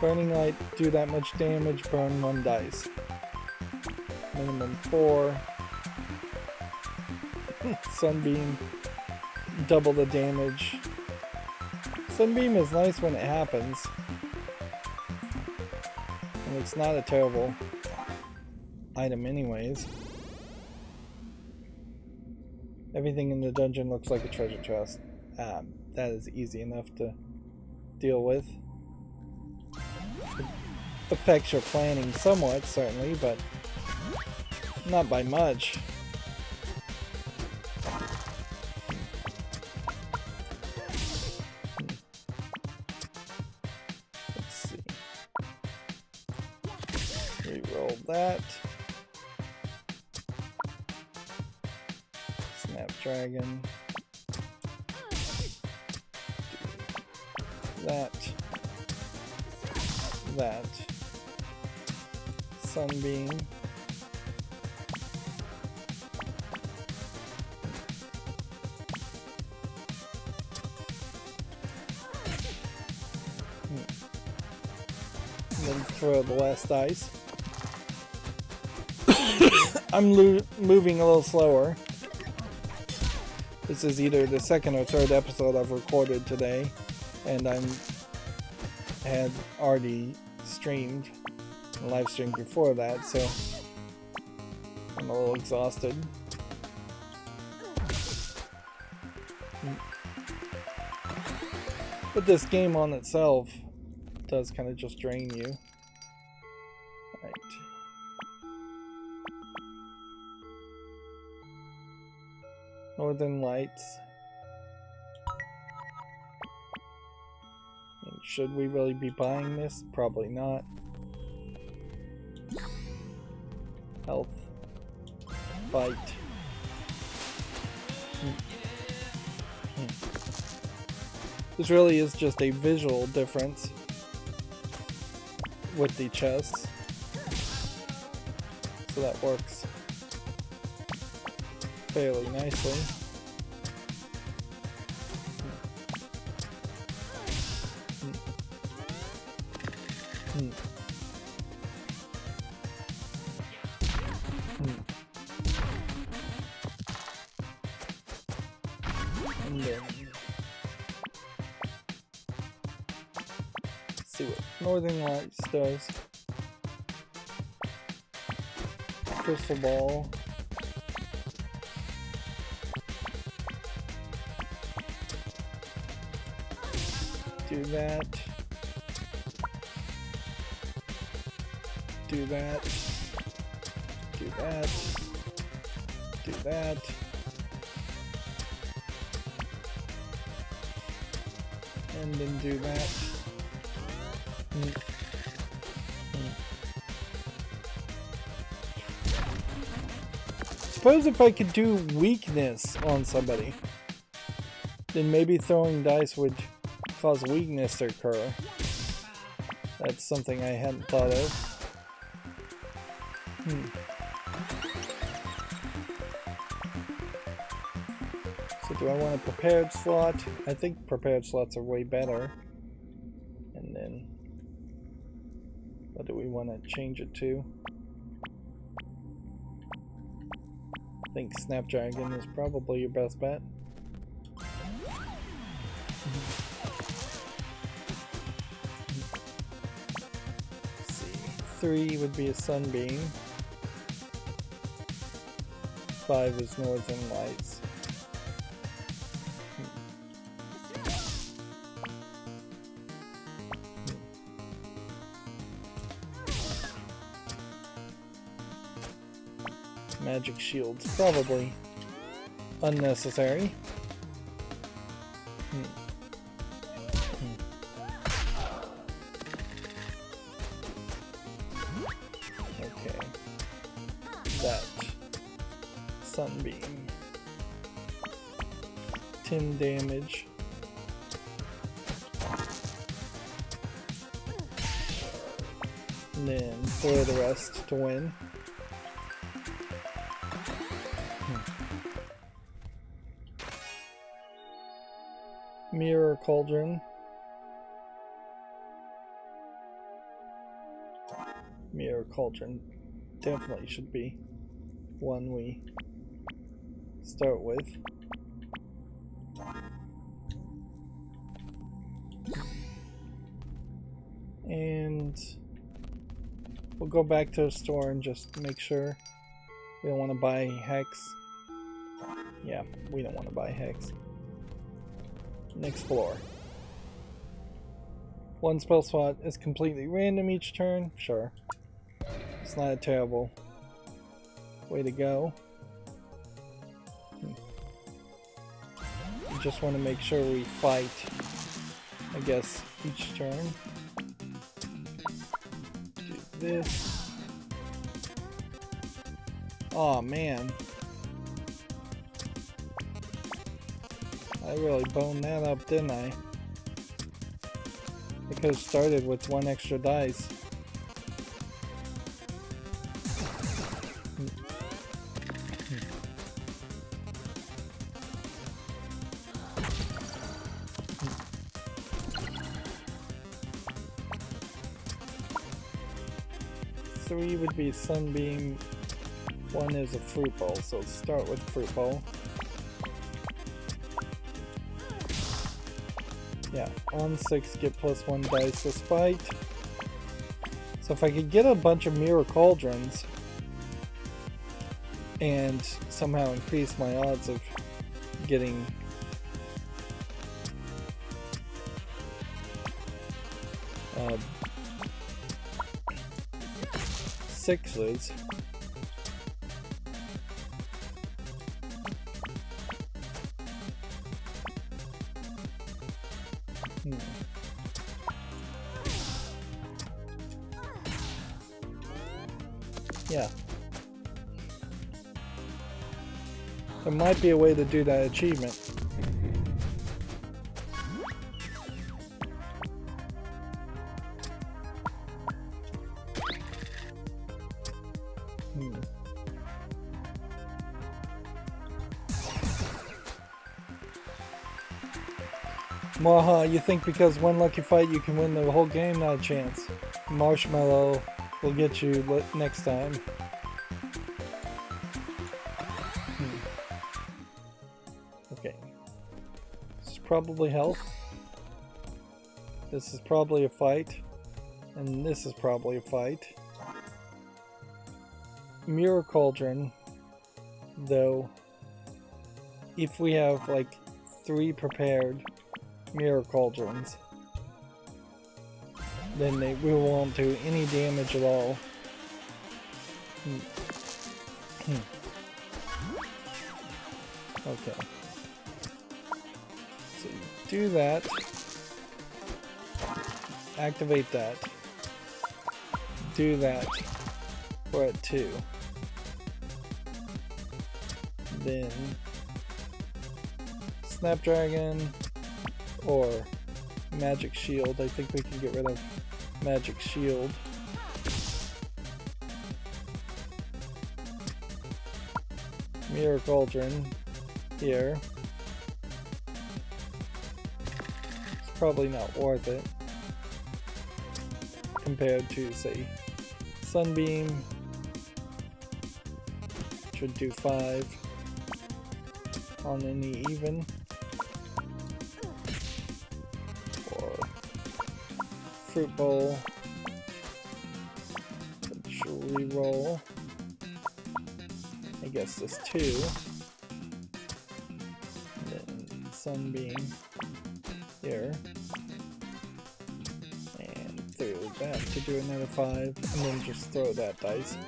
Burning light, do that much damage, burn 1 dice. Minimum 4. Sunbeam, double the damage. Sunbeam is nice when it happens. And it's not a terrible item anyways. Everything in the dungeon looks like a treasure chest. That is easy enough to deal with. It affects your planning somewhat, certainly, but not by much. Let's see. Reroll that. Snapdragon. That. That. Sunbeam. And then throw the last dice. I'm moving a little slower. This is either the second or third episode I've recorded today, and had already streamed and live streamed before that, so I'm a little exhausted. But this game on itself does kind of just drain you. Right. Northern Lights. And should we really be buying this? Probably not. Health. Fight. This really is just a visual difference with the chests. So that works fairly nicely. And then see what Northern Lights does. Crystal ball. Do that. Do that. Do that. Do that. And then do that. Suppose if I could do weakness on somebody, then maybe throwing dice would cause weakness to occur. That's something I hadn't thought of. So do I want a prepared slot? I think prepared slots are way better. And then what do we want to change it to? I think Snapdragon is probably your best bet. Let's see. 3 would be a Sunbeam. 5 is Northern Lights. Magic shields, probably unnecessary. Okay. That. Sunbeam. 10 damage. And then throw the rest to win. Mirror Cauldron. Mirror Cauldron definitely should be one we start with. And we'll go back to the store and just make sure we don't want to buy Hex. Yeah, we don't want to buy Hex. Next floor. One spell slot is completely random each turn. Sure. It's not a terrible way to go. We just want to make sure we fight, I guess, each turn. Do this. Oh man. I really boned that up, didn't I? I could have started with one extra dice. Three would be Sunbeam, one is a Fruit Bowl, so let's start with Fruit Bowl. Yeah, on 6 get +1 dice this fight. So if I could get a bunch of Mirror Cauldrons and somehow increase my odds of getting sixes. Yeah. There might be a way to do that achievement. Maha, you think because one lucky fight you can win the whole game? Not a chance. Marshmallow will get you next time. Okay. This is probably health. This is probably a fight. And this is probably a fight. Mirror Cauldron, though, if we have like 3 prepared Mirror Cauldrons, then we won't do any damage at all. Okay. So do that. Activate that. Do that. We're at 2. Then Snapdragon or Magic Shield. I think we can get rid of Magic Shield. Mirror Cauldron here. It's probably not worth it compared to, say, Sunbeam, which would do 5 on any even. Fruit Bowl, which will re-roll, I guess this 2, and then Sunbeam here, and throw that to do another 5, and then just throw that dice.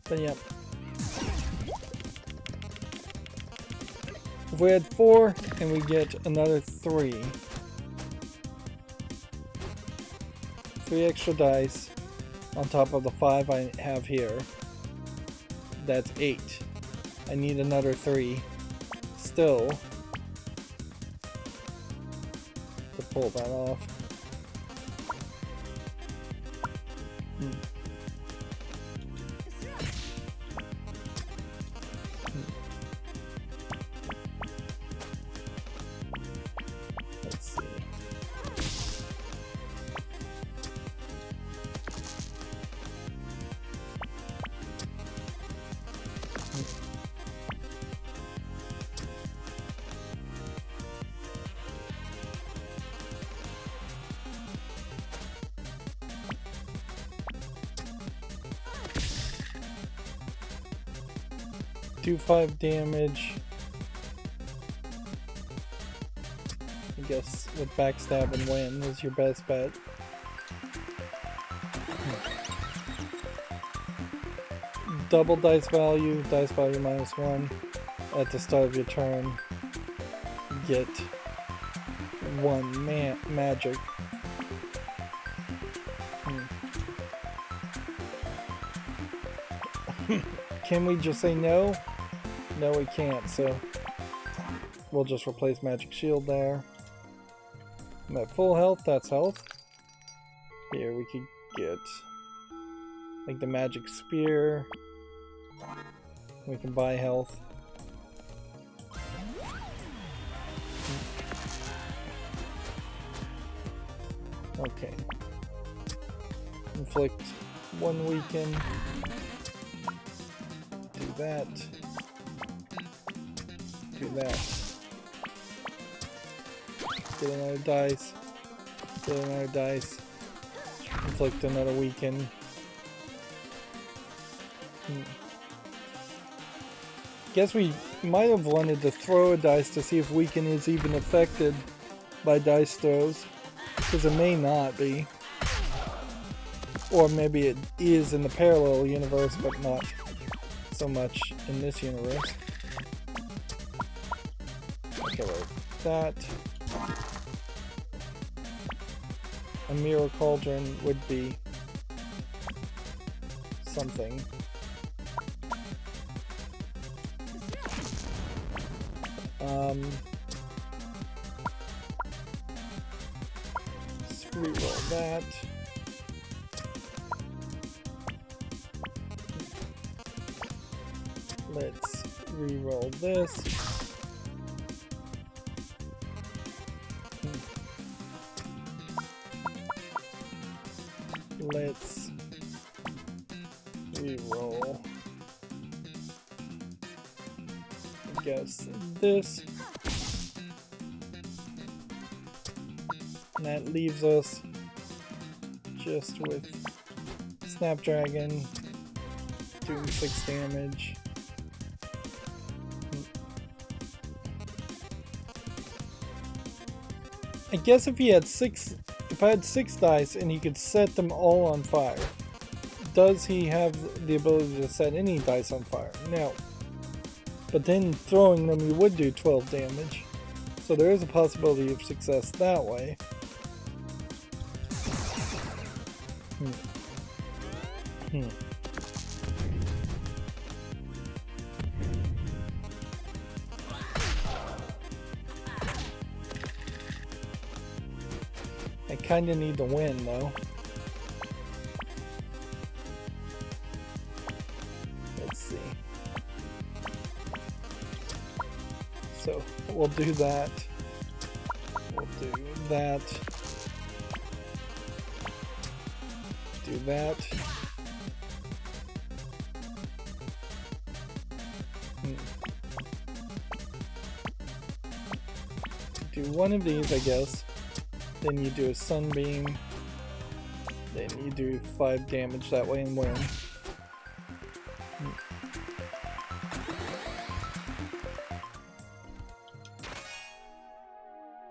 But yeah. If we had 4 and we get another 3 extra dice on top of the 5 I have here, that's 8. I need another 3 still to pull that off. do 5 damage. I guess with backstab and win is your best bet. Double dice value -1 at the start of your turn. Get 1 magic. Can we just say no? No, we can't, so we'll just replace magic shield there. I'm at full health, that's health. Here we could get like the magic spear. We can buy health. Okay. Inflict 1 weaken. Do that. Do that. Get another dice. Get another dice. Inflict another weaken. Guess we might have wanted to throw a dice to see if weaken is even affected by dice throws, because it may not be. Or maybe it is in the parallel universe, but not so much in this universe. Okay, like that. A mirror cauldron would be something. Let's reroll that. Let's reroll this. Let's reroll. I guess this. And that leaves us just with Snapdragon doing 6 damage. I guess if I had 6 dice and he could set them all on fire, does he have the ability to set any dice on fire? No. But then throwing them, you would do 12 damage. So there is a possibility of success that way. I kinda need to win though. Let's see. So we'll do that. We'll do that. Do that. Do one of these, I guess. Then you do a sunbeam. Then you do 5 damage that way and win.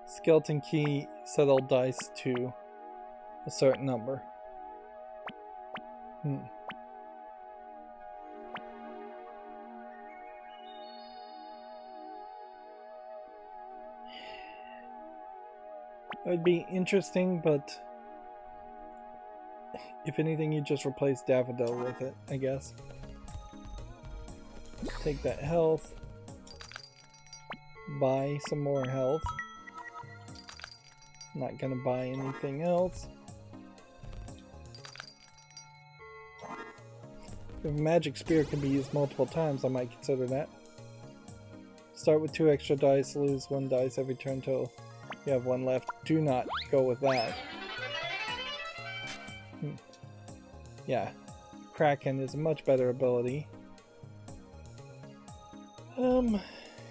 Skeleton key, set all dice to a certain number. It would be interesting, but if anything, you just replace Daffodil with it, I guess. Take that health. Buy some more health. Not gonna buy anything else. If a magic spear can be used multiple times, I might consider that. Start with 2 extra dice, lose 1 dice every turn till you have 1 left. Do not go with that. Yeah, Kraken is a much better ability.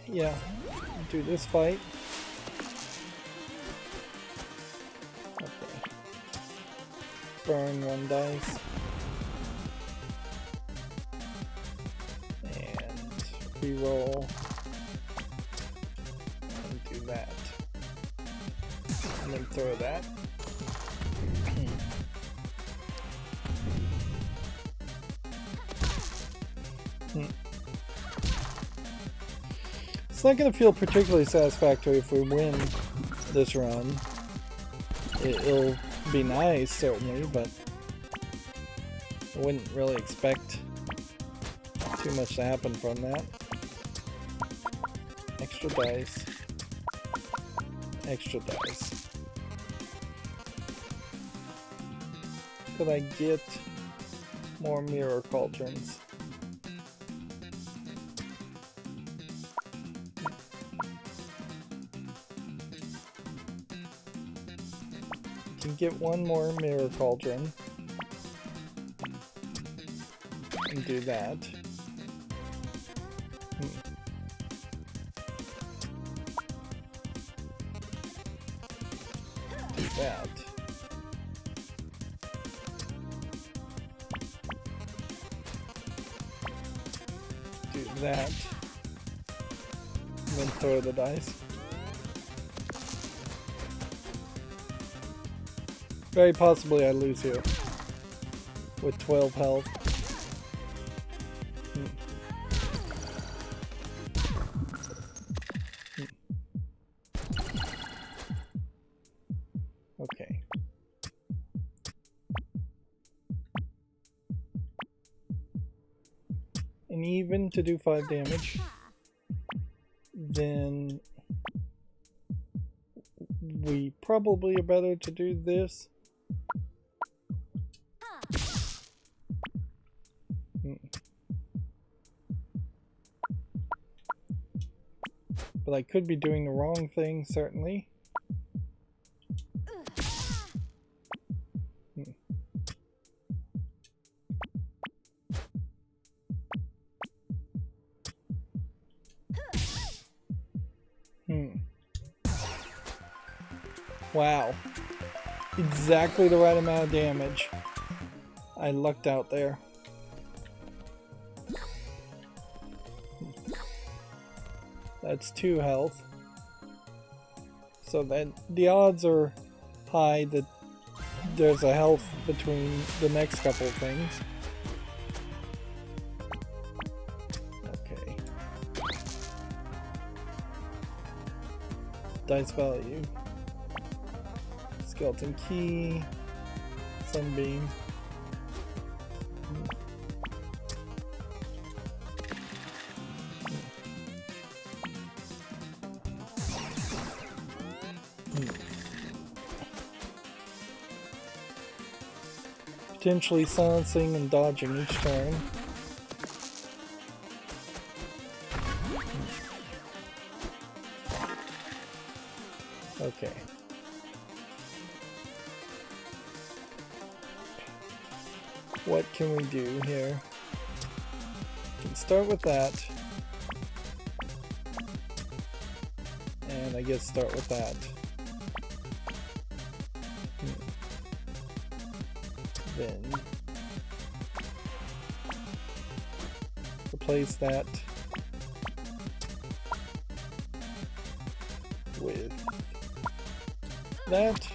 Yeah, do this fight. Okay. Burn 1 dice. And Reroll. And do that. And then throw that. It's not going to feel particularly satisfactory if we win this run. It'll be nice, certainly, but I wouldn't really expect too much to happen from that. Extra dice. Extra dice. Could I get more mirror cauldrons? Can get one more mirror cauldron and do that. Do that. Do that. And then throw the dice. Very possibly I lose here with 12 health. Okay. And even to do 5 damage, then we probably are better to do this. But I could be doing the wrong thing, certainly. Wow. Exactly the right amount of damage. I lucked out there. That's 2 health. So that the odds are high that there's a health between the next couple of things. Okay. Dice value. Skeleton key. Sunbeam. Potentially silencing and dodging each turn. Okay. What can we do here? We can start with that. And I guess start with that. Then replace that with that.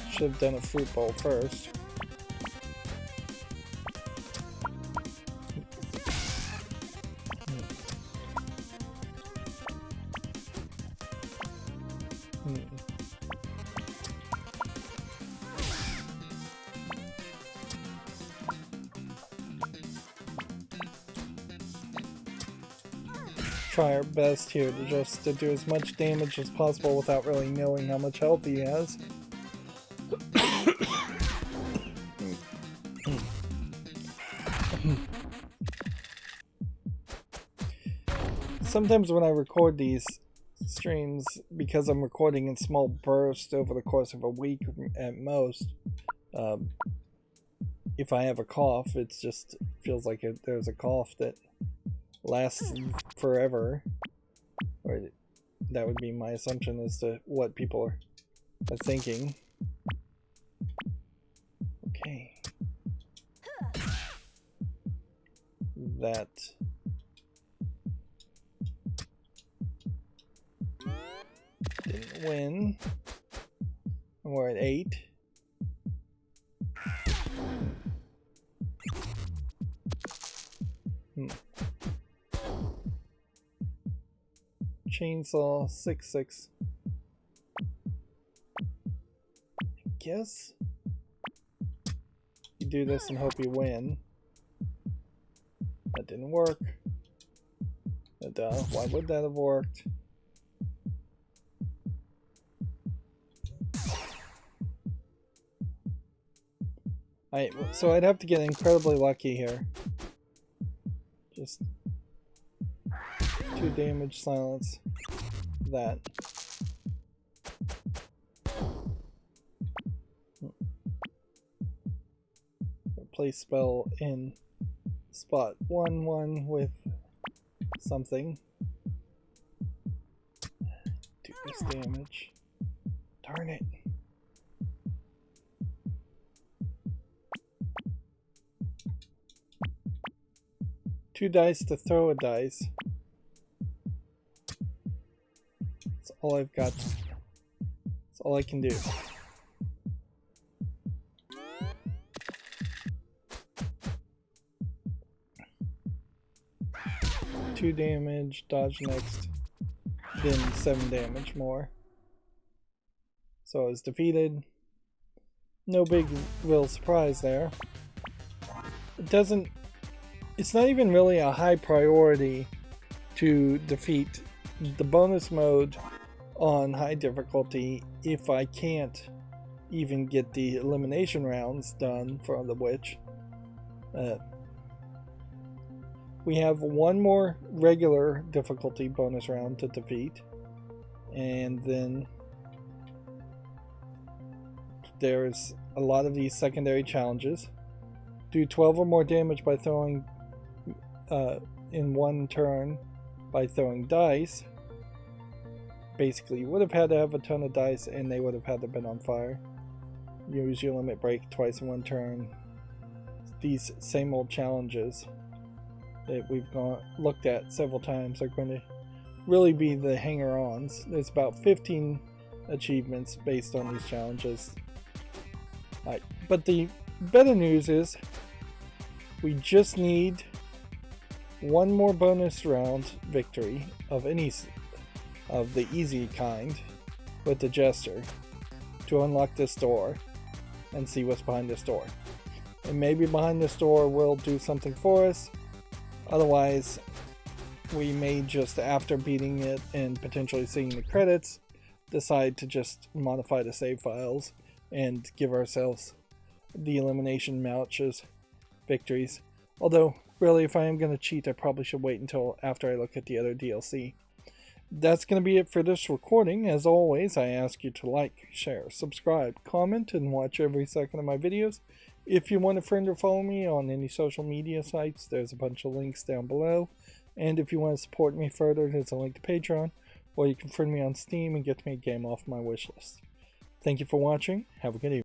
Should have done a fruit bowl first. Try our best here to just do as much damage as possible without really knowing how much health he has. Sometimes when I record these streams, because I'm recording in small bursts over the course of a week at most, if I have a cough, it just feels like there's a cough that lasts forever. Or that would be my assumption as to what people are thinking. Okay. that. Didn't win. And we're at 8. Chainsaw 6-6. I guess you do this and hope you win. That didn't work. Why would that have worked? So I'd have to get incredibly lucky here. Just 2 damage, silence that. Place spell in spot 1/1 with something. Do this damage. Darn it. Two dice to throw a dice. That's all I've got. That's all I can do. Two damage, dodge next, then 7 damage more. So I was defeated. No big real surprise there. It's not even really a high priority to defeat the bonus mode on high difficulty if I can't even get the elimination rounds done for the witch. We have one more regular difficulty bonus round to defeat, and then there's a lot of these secondary challenges. Do 12 or more damage by throwing in one turn by throwing dice. Basically, you would have had to have a ton of dice and they would have had to have been on fire. Use your limit break twice in one turn. These same old challenges that we've looked at several times are going to really be the hanger-ons. There's about 15 achievements based on these challenges. But the better news is we just need one more bonus round victory of any of the easy kind with the Jester to unlock this door and see what's behind this door. And maybe behind this door will do something for us. Otherwise, we may just, after beating it and potentially seeing the credits, decide to just modify the save files and give ourselves the elimination matches victories. Although, really, if I am going to cheat, I probably should wait until after I look at the other DLC. That's going to be it for this recording. As always, I ask you to like, share, subscribe, comment, and watch every second of my videos. If you want to friend or follow me on any social media sites, there's a bunch of links down below. And if you want to support me further, there's a link to Patreon, or you can friend me on Steam and get me a game off my wishlist. Thank you for watching. Have a good evening.